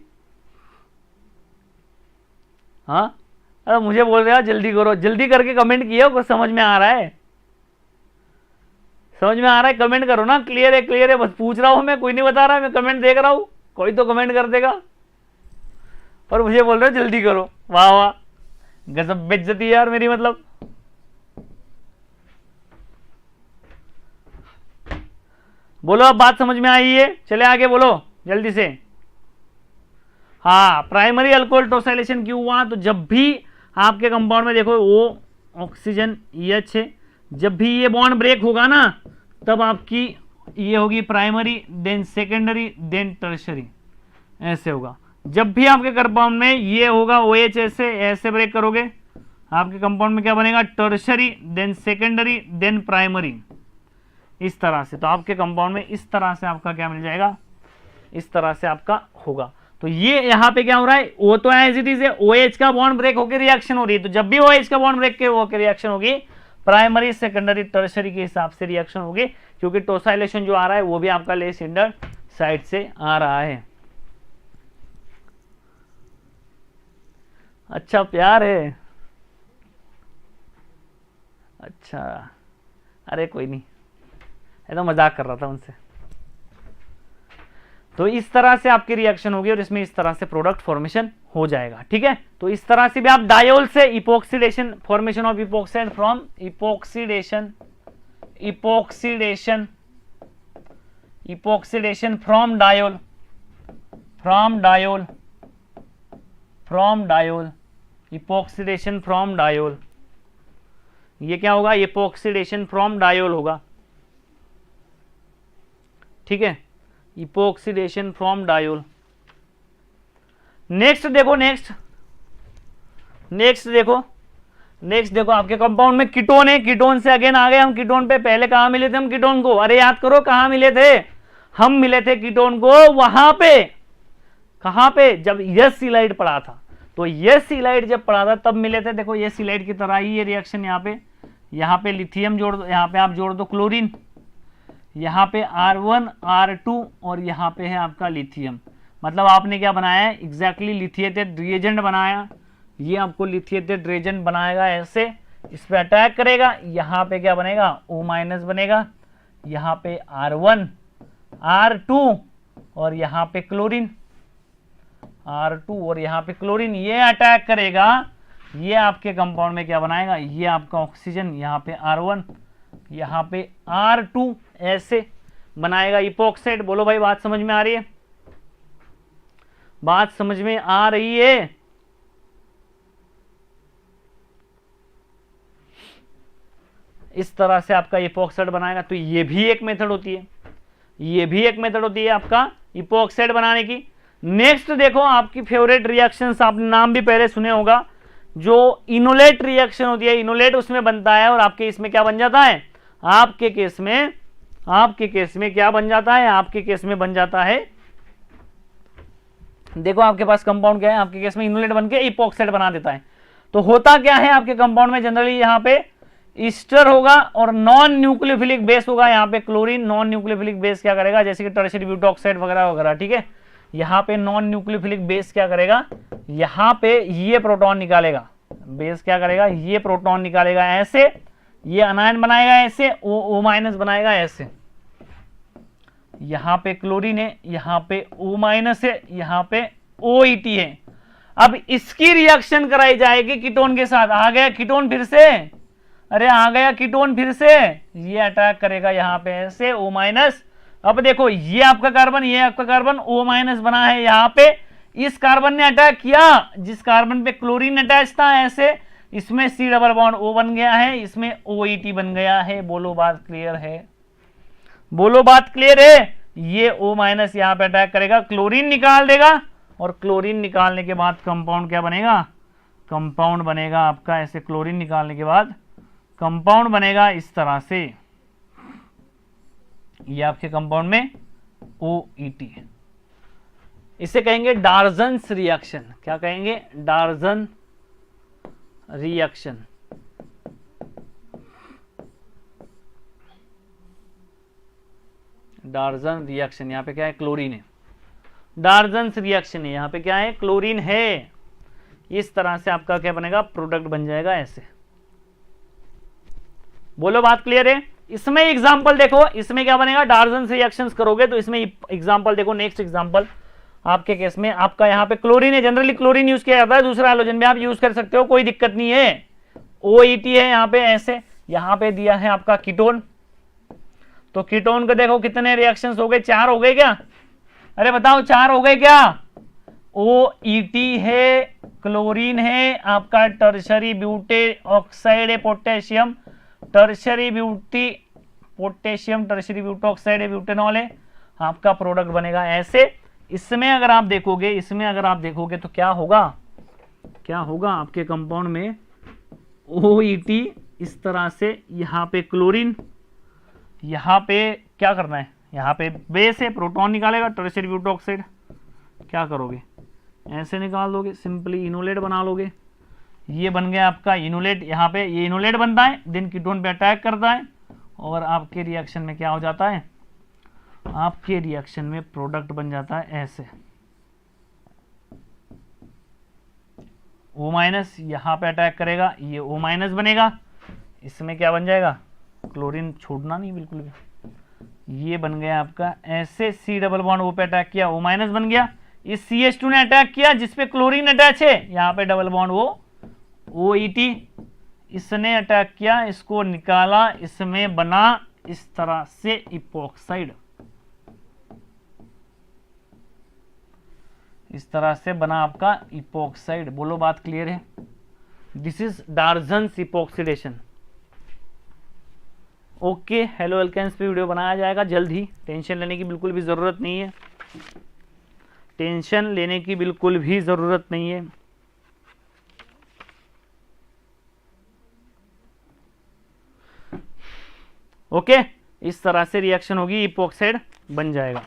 हाँ अरे मुझे बोल रहे हो जल्दी करो, जल्दी करके कमेंट किया, कुछ समझ में आ रहा है, समझ में आ रहा है, कमेंट करो ना। क्लियर है, बस पूछ रहा हूं मैं, कोई नहीं बता रहा, मैं कमेंट देख रहा हूं, कोई तो कमेंट कर देगा, और मुझे बोल रहे हो जल्दी करो। वाह वाह, गजब बेइज्जती यार मेरी, मतलब बोलो अब बात समझ में आई है, चले आगे बोलो जल्दी से। हाँ प्राइमरी अल्कोहल टोसाइलेशन क्यों हुआ, तो जब भी आपके कंपाउंड में देखो वो ऑक्सीजन EH है, जब भी ये बॉन्ड ब्रेक होगा ना तब आपकी ये होगी primary, then secondary, then tertiary, ऐसे होगा। जब भी आपके कंपाउंड में ये होगा OH ऐसे ब्रेक करोगे, आपके कंपाउंड में क्या बनेगा, tertiary, then secondary, then primary, इस तरह से। तो आपके कंपाउंड में इस तरह से आपका क्या मिल जाएगा, इस तरह से आपका होगा। तो ये यहाँ पे क्या हो रहा है, वो तो एज इट इज है, OH का बॉन्ड ब्रेक होकर रिएक्शन हो रही है। तो जब भी OH का बॉन्ड ब्रेक होकर रिएक्शन होगी, प्राइमरी, सेकेंडरी, टर्शरी के हिसाब से रिएक्शन होगी, क्योंकि टोसाइलेशन जो आ रहा है वो भी आपका लेस हिंडर साइड से आ रहा है। अच्छा प्यार है, अच्छा, अरे कोई नहीं, ये तो मजाक कर रहा था उनसे। तो इस तरह से आपकी रिएक्शन होगी और इसमें इस तरह से प्रोडक्ट फॉर्मेशन हो जाएगा, ठीक है। तो इस तरह से भी आप डायोल से epoxidation, formation of epoxide from epoxidation from diol, epoxidation from diol, ये क्या होगा, इपोक्सीडेशन फ्रॉम डायोल होगा, ठीक है, इपोक्सीडेशन फ्रॉम डायोल। नेक्स्ट देखो, नेक्स्ट देखो आपके कंपाउंड में कीटोन है, कीटोन से अगेन आ गए हम कीटोन पे। पहले कहां मिले थे हम कीटोन को, अरे याद करो कहां मिले थे, हम मिले थे कीटोन को वहां पे, कहां पे, जब एसिलाइड पड़ा था। तो एसिलाइड जब पड़ा था तब मिले थे। देखो एसिलाइड की तरह ही ये रिएक्शन, यहाँ पे लिथियम जोड़ दो, यहाँ पे आप जोड़ दो क्लोरीन, यहाँ पे R1 R2 और यहाँ पे है आपका लिथियम। मतलब आपने क्या बनाया है, एग्जैक्टली लिथिएटेड रिएजेंट बनाया। ये आपको लिथिएटेड रिएजेंट बनाएगा, ऐसे इस पे अटैक करेगा, यहाँ पे क्या बनेगा, O- बनेगा, यहाँ पे R1 R2 और यहाँ पे क्लोरीन R2 और यहाँ पे क्लोरीन, ये अटैक करेगा, ये आपके कंपाउंड में क्या बनाएगा, ये आपका ऑक्सीजन, यहाँ पे R1 यहाँ पे R2 ऐसे बनाएगा इपोक्साइड। बोलो भाई बात समझ में आ रही है, बात समझ में आ रही है। इस तरह से आपका इपोक्साइड बनाएगा। तो ये भी एक मेथड होती है, ये भी एक मेथड होती है आपका इपोक्साइड बनाने की। नेक्स्ट देखो आपकी फेवरेट रिएक्शंस, आपने नाम भी पहले सुने होगा, जो इनोलेट रिएक्शन होती है, इनोलेट उसमें बनता है और आपके इसमें क्या बन जाता है, आपके केस में क्या बन जाता है, आपके केस में बन जाता है, देखो आपके पास कंपाउंड क्या है, आपके केस में इनोलेट बन के इपोक्साइड बना देता है। तो होता क्या है आपके कंपाउंड में, जनरली यहाँ पे ईस्टर होगा और नॉन न्यूक्लियोफिलिक बेस होगा, यहाँ पे क्लोरीन। नॉन न्यूक्लियोफिलिक बेस क्या करेगा, जैसे कि टर्शियरी ब्यूटॉक्साइड वगैरह वगैरह, ठीक है। यहाँ पे नॉन न्यूक्लियोफिलिक बेस क्या करेगा, यहाँ पे ये प्रोटॉन निकालेगा, बेस क्या करेगा, ये प्रोटॉन निकालेगा ऐसे, ये अनायन बनाएगा ऐसे, O- बनाएगा ऐसे, यहाँ पे क्लोरीन है, यहाँ पे O- है, यहाँ पे OET है। अब इसकी रिएक्शन कराई जाएगी कीटोन के साथ। आ गया कीटोन फिर से, अरे आ गया कीटोन फिर से, ये अटैक करेगा यहाँ पे ऐसे O-। अब देखो ये आपका कार्बन, ये आपका कार्बन, O- बना है यहाँ पे, इस कार्बन ने अटैक किया, जिस कार्बन पे क्लोरीन अटैच था ऐसे, इसमें C डबल बॉन्ड O बन गया है, इसमें OET बन गया है। बोलो बात क्लियर है, बोलो बात क्लियर है। ये O- यहाँ पे अटैक करेगा, क्लोरीन निकाल देगा और क्लोरीन निकालने के बाद कंपाउंड क्या बनेगा, कंपाउंड बनेगा आपका ऐसे, क्लोरीन निकालने के बाद कंपाउंड बनेगा इस तरह से, ये आपके कंपाउंड में OET है। इसे कहेंगे डार्जन्स रिएक्शन। क्या कहेंगे, डार्जन रिएक्शन। डार्जन रिएक्शन, यहाँ पे क्या है, क्लोरीन है, डार्जन्स रिएक्शन है, यहाँ पे क्या है, क्लोरीन है। इस तरह से आपका क्या बनेगा, प्रोडक्ट बन जाएगा ऐसे। बोलो बात क्लियर है। इसमें एग्जांपल देखो, इसमें क्या बनेगा, डार्जन्स रिएक्शंस करोगे तो इसमें एग्जांपल देखो। नेक्स्ट एग्जांपल आपके केस में आपका यहाँ पे क्लोरीन है, जनरली क्लोरीन यूज किया जाता है, दूसरा हैलोजन भी आप यूज कर सकते हो, कोई दिक्कत नहीं है। OET है यहाँ पे ऐसे, यहाँ पे दिया है आपका कीटोन। तो कीटोन को देखो कितने रिएक्शंस हो गए, 4 हो गए क्या, अरे बताओ 4 हो गए क्या। OET है, क्लोरीन है, आपका टर्शरी ब्यूटे ऑक्साइड है potassium, tertiary beauty potassium, tertiary butoxide है ब्यूटेनॉल है, आपका प्रोडक्ट बनेगा ऐसे। इसमें अगर आप देखोगे तो क्या होगा आपके कंपाउंड में OET इस तरह से, यहाँ पे क्लोरीन, यहाँ पे क्या करना है, यहाँ पे बेस है, प्रोटॉन निकालेगा, टर्शियरी ब्यूटाइल ऑक्साइड, क्या करोगे ऐसे निकाल दोगे, सिंपली इनोलेट बना लोगे। ये बन गया आपका इनोलेट, यहाँ पे ये इनोलेट बनता है, देन कीटोन पे अटैक करता है और आपके रिएक्शन में क्या हो जाता है, आपके रिएक्शन में प्रोडक्ट बन जाता है ऐसे O-, यहाँ पे अटैक करेगा, ये O- बनेगा, इसमें क्या बन जाएगा, क्लोरीन छोड़ना नहीं बिल्कुल भी, ये बन गया आपका ऐसे C डबल बॉन्ड O पे अटैक किया, O- बन गया। इस CH2 ने अटैक किया जिसपे क्लोरीन अटैच है, यहाँ पे डबल बॉन्ड OET, इसने अटैक किया, इसको निकाला, इसमें बना इस तरह से इपोक्साइड, इस तरह से बना आपका इपोक्साइड। बोलो बात क्लियर है? This is Darzens epoxidation. Okay, hello alkenes पे वीडियो बनाया जाएगा जल्द ही, टेंशन लेने की बिल्कुल भी ज़रूरत नहीं है, टेंशन लेने की बिल्कुल भी ज़रूरत नहीं है। ओके, इस तरह से रिएक्शन होगी, इपोक्साइड बन जाएगा।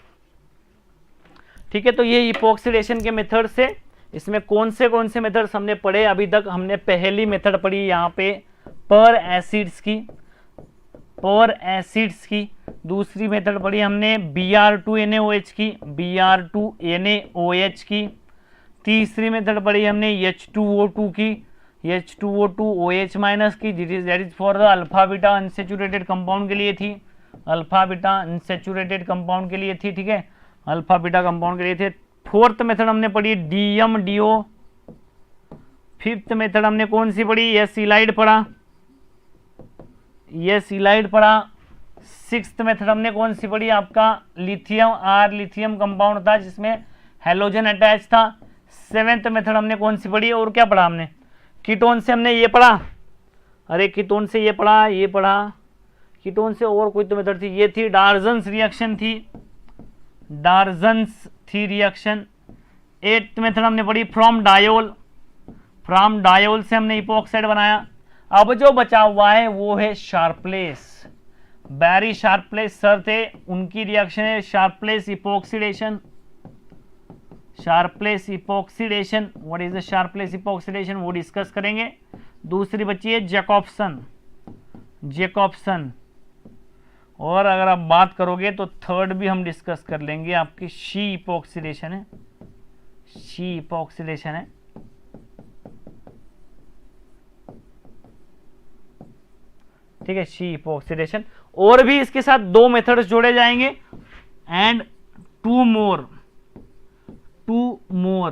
ठीक है, तो ये इपोक्सिडेशन के मेथड से, इसमें कौन से मेथड्स हमने पढ़े अभी तक? हमने पहली मेथड पढ़ी यहाँ पे पर एसिड्स की, दूसरी मेथड पढ़ी हमने Br2NaOH की, Br2NaOH की, तीसरी मेथड पढ़ी हमने H2O2 की, H2O2OH- की, that is for the alpha beta unsaturated compound के लिए थी, अल्फा बीटा अनसेचुरेटेड कंपाउंड के लिए थी। ठीक है, अल्फा बीटा कंपाउंड के लिए थे। फोर्थ मेथड हमने पढ़ी DMDO। फिफ्थ मेथड हमने कौन सी पढ़ी? एसिलाइड पढ़ा, ये सिलाइड पढ़ा। सिक्स्थ मेथड हमने कौन सी पढ़ी? आपका लिथियम कंपाउंड था जिसमें हेलोजन अटैच था। सेवेंथ मेथड हमने कौन सी पढ़ी? और क्या पढ़ा हमने? कीटोन से हमने ये पढ़ा, अरे कीटोन से ये पढ़ा, कीटोन से और कोई तो मेथड थी, ये थी डार्जन्स रिएक्शन थी, रिएक्शन। एट्थ मेथड हमने पढ़ी फ्रॉम डायोल से हमने इपोक्साइड बनाया। अब जो बचा हुआ है वो है शार्पलेस, बैरी शार्पलेस सर थे, उनकी रिएक्शन है Sharpless epoxidation. What is the Sharpless epoxidation, वो डिस्कस करेंगे। दूसरी बची है जैकॉब्सन, और अगर आप बात करोगे तो थर्ड भी हम डिस्कस कर लेंगे, आपकी शी इपोक्सिडेशन है। ठीक है, शी इपोक्सिडेशन। और भी इसके साथ दो मेथड्स जोड़े जाएंगे एंड टू मोर,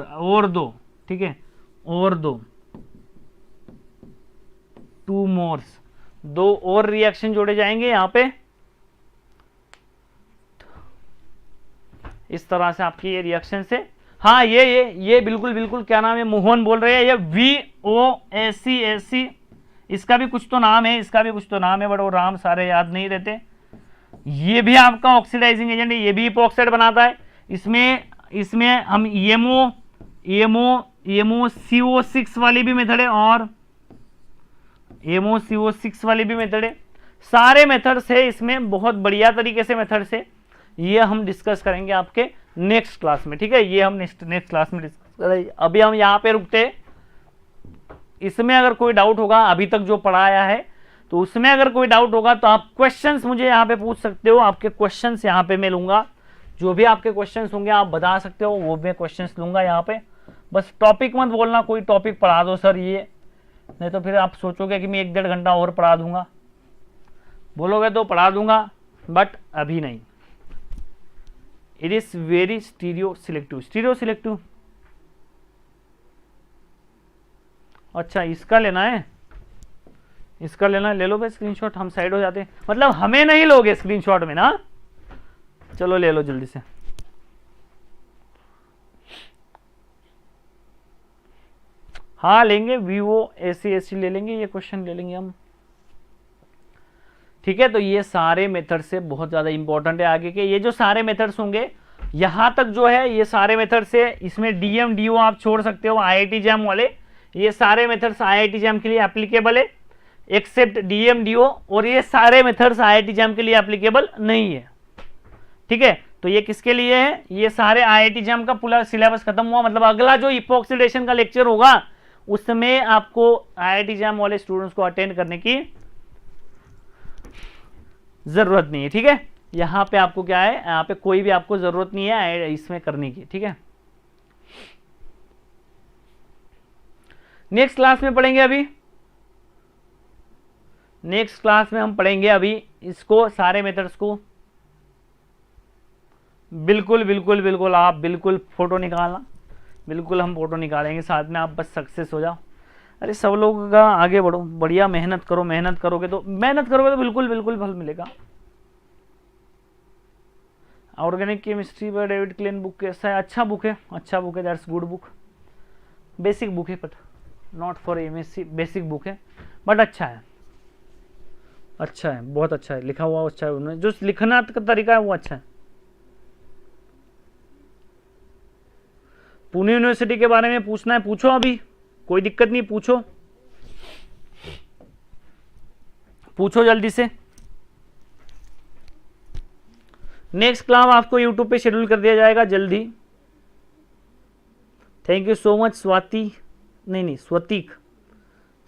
और दो, ठीक है, और टू मोर्स, दो और रिएक्शन जोड़े जाएंगे यहां पे। इस तरह से आपकी ये रिएक्शन से, हाँ ये बिल्कुल क्या नाम है, मोहन बोल रहे हैं, ये VOAC, इसका भी कुछ तो नाम है, बट वो नाम सारे याद नहीं रहते। ये भी आपका ऑक्सीडाइजिंग एजेंट है, ये भी इपोक्साइड बनाता है। इसमें हम EMO-CO6 वाली भी मेथड है, और EMO-CO6 वाली भी मेथड है। सारे मेथड्स है इसमें, बहुत बढ़िया तरीके से मेथड्स है। ये हम डिस्कस करेंगे आपके नेक्स्ट क्लास में। ठीक है, ये हम नेक्स्ट क्लास में डिस्कस करेंगे। अभी हम यहाँ पे रुकते हैं। इसमें अगर कोई डाउट होगा, अभी तक जो पढ़ाया है तो उसमें अगर कोई डाउट होगा तो आप क्वेश्चंस मुझे यहाँ पे पूछ सकते हो। आपके क्वेश्चंस यहाँ पे मैं लूंगा, जो भी आपके क्वेश्चंस होंगे आप बता सकते हो, वो मैं क्वेश्चंस लूंगा यहाँ पे। बस टॉपिक मत बोलना, कोई टॉपिक पढ़ा दो सर ये, नहीं तो फिर आप सोचोगे कि मैं 1-1.5 घंटा और पढ़ा दूंगा। बोलोगे तो पढ़ा दूंगा, बट अभी नहीं। It is very stereo selective. अच्छा, इसका लेना है, ले लो भाई स्क्रीनशॉट, हम साइड हो जाते हैं। मतलब हमें नहीं लोगे स्क्रीनशॉट में ना? चलो ले लो जल्दी से। हाँ लेंगे, VOAC ले लेंगे, ये क्वेश्चन ले लेंगे हम। ठीक है, तो ये सारे मेथड से बहुत ज्यादा इंपॉर्टेंट है आगे के। ये जो सारे मेथड्स होंगे यहाँ तक जो है ये सारे मेथड्स है, इसमें डीएम डीओ आप छोड़ सकते हो आईआईटी जैम वाले, ये सारे मेथड्स आईआईटी जैम के लिए एप्लीकेबल है एक्सेप्ट डीएम डीओ, और ये सारे मेथड्स आईआईटी जैम के लिए एप्लीकेबल नहीं है। ठीक है, तो ये किसके लिए है, ये सारे आईआईटी जैम का पूरा सिलेबस खत्म हुआ, मतलब अगला जो इपॉक्सीडेशन का लेक्चर होगा उसमें आपको आईआईटी जैम वाले स्टूडेंट्स को अटेंड करने की जरूरत नहीं है। ठीक है, यहाँ पे आपको क्या है, यहाँ पे कोई भी आपको जरूरत नहीं है इसमें करने की। ठीक है, नेक्स्ट क्लास में पढ़ेंगे, अभी नेक्स्ट क्लास में हम पढ़ेंगे अभी इसको, सारे मेथड्स को। बिल्कुल बिल्कुल बिल्कुल आप बिल्कुल फोटो निकालना, बिल्कुल हम फोटो निकालेंगे साथ में, आप बस सक्सेस हो जाओ। अरे सब लोग का आगे बढ़ो, बढ़िया मेहनत करो, मेहनत करोगे तो बिल्कुल बिल्कुल फल मिलेगा। ऑर्गेनिक केमिस्ट्री पर डेविड क्लेन बुक कैसा है, अच्छा बुक है, अच्छा बुक है, that's good book, basic book है but not for MSc, basic book है बट अच्छा है, अच्छा है, बहुत अच्छा है, लिखा हुआ अच्छा है, उन्होंने जो लिखना का तरीका है वो अच्छा है। पुणे यूनिवर्सिटी के बारे में पूछना है पूछो, अभी कोई दिक्कत नहीं, पूछो पूछो जल्दी से। नेक्स्ट क्लास आपको यूट्यूब पे शेड्यूल कर दिया जाएगा जल्दी। Thank you so much Swati, नहीं स्वतिक,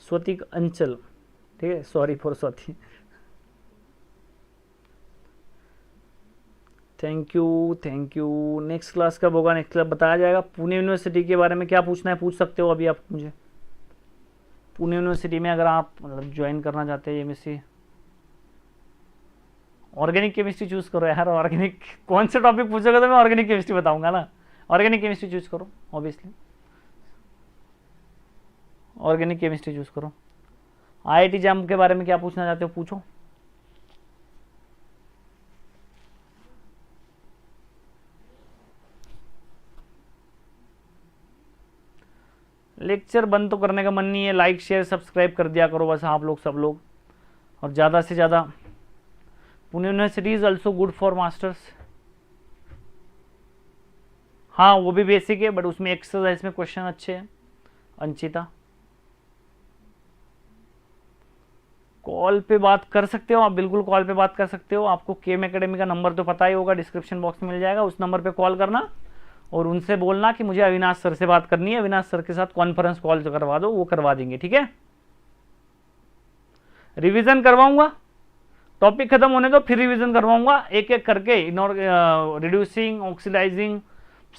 स्वतिक अंचल, ठीक है, sorry for Swati, thank you. Next class कब होगा, नेक्स्ट क्लास बताया जाएगा। पुणे यूनिवर्सिटी के बारे में क्या पूछना है पूछ सकते हो अभी आप मुझे। पुणे यूनिवर्सिटी में अगर आप मतलब ज्वाइन करना चाहते हैं एमएससी, ऑर्गेनिक केमिस्ट्री चूज करो यार, ऑर्गेनिक कौन से टॉपिक पूछोगे तो मैं ऑर्गेनिक केमिस्ट्री बताऊंगा ना, ऑर्गेनिक केमिस्ट्री चूज करो, ऑब्वियसली ऑर्गेनिक केमिस्ट्री चूज करो। आईआईटी जैम के बारे में क्या पूछना चाहते हो पूछो। लेक्चर बंद तो करने का मन नहीं है, लाइक शेयर सब्सक्राइब कर दिया करो बस आप लोग, सब लोग, और ज़्यादा से ज़्यादा। Pune university is also good for masters, हाँ वो भी बेसिक है बट उसमें एक्सरसाइज में क्वेश्चन अच्छे हैं। अंचिता कॉल पे बात कर सकते हो आप, बिल्कुल कॉल पे बात कर सकते हो। आपको केम एकेडमी का नंबर तो पता ही होगा, डिस्क्रिप्शन बॉक्स में मिल जाएगा, उस नंबर पे कॉल करना और उनसे बोलना कि मुझे अविनाश सर से बात करनी है, अविनाश सर के साथ कॉन्फ्रेंस कॉल जो करवा दो वो करवा देंगे। ठीक है, रिवीजन करवाऊंगा, टॉपिक खत्म होने दो फिर रिवीजन करवाऊंगा एक एक करके, रिड्यूसिंग ऑक्सीडाइजिंग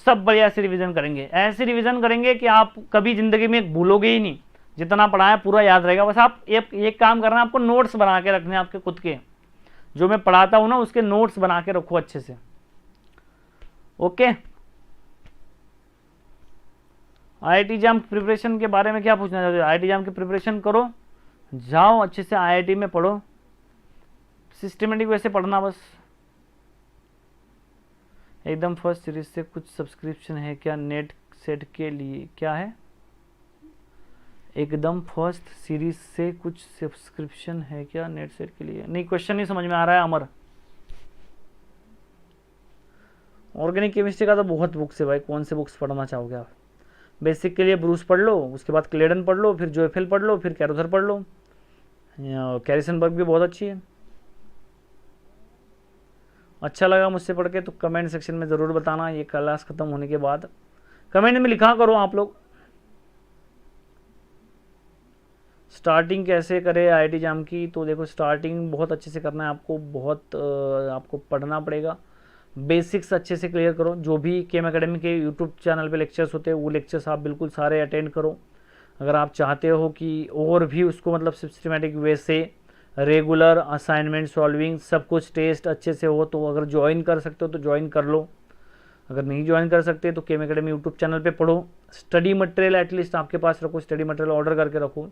सब बढ़िया से रिवीजन करेंगे, ऐसे रिवीजन करेंगे कि आप कभी जिंदगी में भूलोगे ही नहीं, जितना पढ़ा है पूरा याद रहेगा। बस आप एक काम करना, आपको नोट्स बना के रखने आपके खुद के, जो मैं पढ़ाता हूँ ना उसके नोट्स बना के रखो अच्छे से। ओके, आईआईटी एग्जाम प्रिपरेशन के बारे में क्या पूछना चाहते हो? आईआईटी एग्जाम की प्रिपरेशन करो, जाओ अच्छे से आईआईटी में पढ़ो, सिस्टमेटिक वैसे पढ़ना बस। एकदम फर्स्ट सीरीज से कुछ सब्सक्रिप्शन है क्या नेट सेट के लिए? क्या है एकदम फर्स्ट सीरीज से कुछ सब्सक्रिप्शन है क्या नेट सेट के लिए? नहीं, क्वेश्चन नहीं समझ में आ रहा है अमर। ऑर्गेनिक केमिस्ट्री का तो बहुत बुक्स है भाई, कौन से बुक्स पढ़ना चाहोगे आप? बेसिक के लिए ब्रूस पढ़ लो, उसके बाद क्लेडन पढ़ लो, फिर जोएफेल पढ़ लो, फिर कैरोथर पढ़ लो, कैरिसनबर्ग भी बहुत अच्छी है। अच्छा लगा मुझसे पढ़ के तो कमेंट सेक्शन में ज़रूर बताना, ये क्लास ख़त्म होने के बाद कमेंट में लिखा करो आप लोग। स्टार्टिंग कैसे करें आईआईटी एग्जाम की? तो देखो स्टार्टिंग बहुत अच्छे से करना है आपको, बहुत आपको पढ़ना पड़ेगा, बेसिक्स अच्छे से क्लियर करो। जो भी केम एकेडमी के यूट्यूब चैनल पे लेक्चर्स होते हैं वो लेक्चर्स आप बिल्कुल सारे अटेंड करो। अगर आप चाहते हो कि और भी उसको मतलब सिस्टमेटिक वे से रेगुलर असाइनमेंट सॉल्विंग सब कुछ टेस्ट अच्छे से हो, तो अगर ज्वाइन कर सकते हो तो ज्वाइन कर लो। अगर नहीं ज्वाइन कर सकते तो केम एकेडमी यूट्यूब चैनल पे पढ़ो। स्टडी मटेरियल एटलीस्ट आपके पास रखो, स्टडी मटेरियल ऑर्डर करके रखो।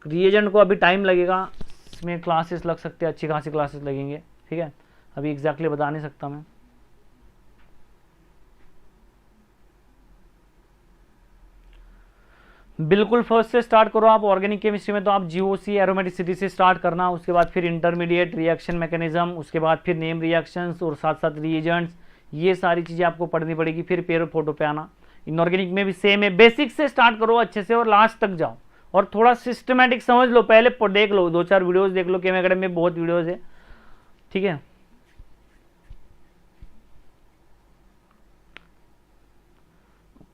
रिएजेंट को अभी टाइम लगेगा, इसमें क्लासेस लग सकते हैं, अच्छी खासी क्लासेस लगेंगे, ठीक है, अभी एग्जैक्टली बता नहीं सकता मैं। बिल्कुल फर्स्ट से स्टार्ट करो आप। ऑर्गेनिक केमिस्ट्री में तो आप जीओसी एरोमेटिसिटी से स्टार्ट करना, उसके बाद फिर इंटरमीडिएट रिएक्शन मैकेनिज्म, उसके बाद फिर नेम रिएक्शंस और साथ साथ रिएजेंट्स, ये सारी चीज़ें आपको पढ़नी पड़ेगी, फिर पेयर फोटो पे आना। इनऑर्गेनिक में भी सेम है, बेसिक से स्टार्ट करो अच्छे से और लास्ट तक जाओ और थोड़ा सिस्टमेटिक समझ लो। पहले देख लो 2-4 वीडियोज़ देख लो, केम एकेडमी में बहुत वीडियोज़ है, ठीक है।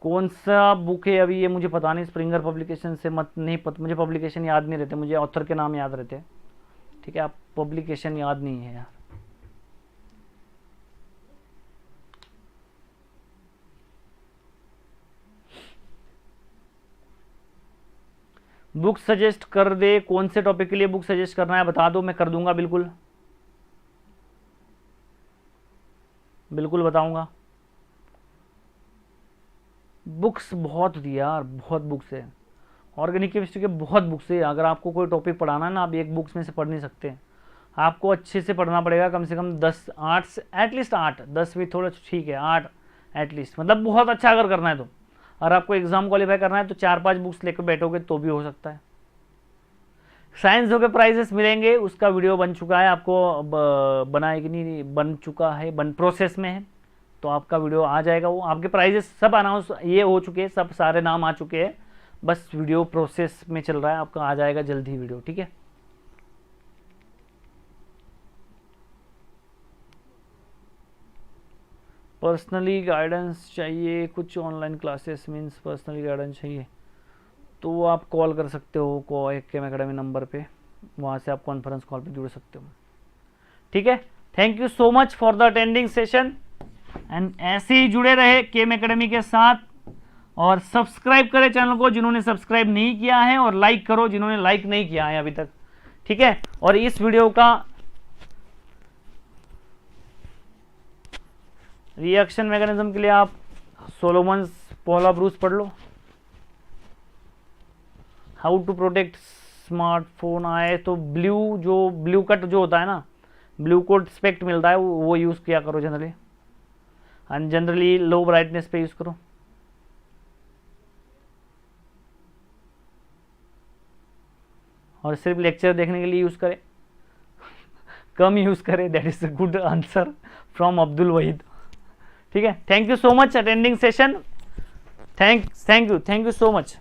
कौन सा बुक है अभी ये मुझे पता नहीं, स्प्रिंगर पब्लिकेशन से मत नहीं पता, मुझे पब्लिकेशन याद नहीं रहते, मुझे ऑथर के नाम याद रहते, ठीक है। आप पब्लिकेशन याद नहीं है यार। बुक सजेस्ट कर दे, कौन से टॉपिक के लिए बुक सजेस्ट करना है बता दो, मैं कर दूंगा, बिल्कुल बिल्कुल बताऊंगा। बुक्स बहुत होती है यार, बहुत बुक्स है, ऑर्गेनिक केमिस्ट्री के बहुत बुक्स है। अगर आपको कोई टॉपिक पढ़ाना है ना, आप एक बुक्स में से पढ़ नहीं सकते, आपको अच्छे से पढ़ना पड़ेगा, कम से कम 10-8 एटलीस्ट 8, 10 भी थोड़ा ठीक है, 8 एटलीस्ट, मतलब बहुत अच्छा अगर करना है तो। और आपको एग्जाम क्वालिफाई करना है तो 4-5 बुक्स लेकर बैठोगे तो भी हो सकता है। साइंस हो के प्राइजेस मिलेंगे, उसका वीडियो बन चुका है, आपको बनाए कि नहीं बन चुका है, बन प्रोसेस में है, तो आपका वीडियो आ जाएगा। वो आपके प्राइजेस सब अनाउंस ये हो चुके हैं, सब सारे नाम आ चुके हैं, बस वीडियो प्रोसेस में चल रहा है, आपका आ जाएगा जल्द ही वीडियो, ठीक है। पर्सनली गाइडेंस चाहिए, कुछ online classes means personally guidance चाहिए तो आप कॉल कर सकते हो केम एकेडमी नंबर पे, वहाँ से आप कॉन्फ्रेंस कॉल पे जुड़ सकते हो, ठीक है। Thank you so much for the attending session and ऐसे ही जुड़े रहे केम एकेडमी के साथ, और सब्सक्राइब करें चैनल को जिन्होंने सब्सक्राइब नहीं किया है, और लाइक करो जिन्होंने लाइक नहीं किया है अभी तक, ठीक है। और इस वीडियो का रिएक्शन मैकेनिज्म के लिए आप सोलोमन्स पॉला ब्रूस पढ़ लो। हाउ टू प्रोटेक्ट स्मार्टफोन आए तो ब्लू कट जो होता है ना, ब्लू कोट स्पेक्ट मिलता है, वो यूज़ किया करो generally, and generally low brightness पे यूज़ करो। और सिर्फ लेक्चर देखने के लिए यूज़ करें, कम यूज़ करें, that is a good answer from Abdul Waheed, ठीक है। Thank you so much attending session, thank you so much.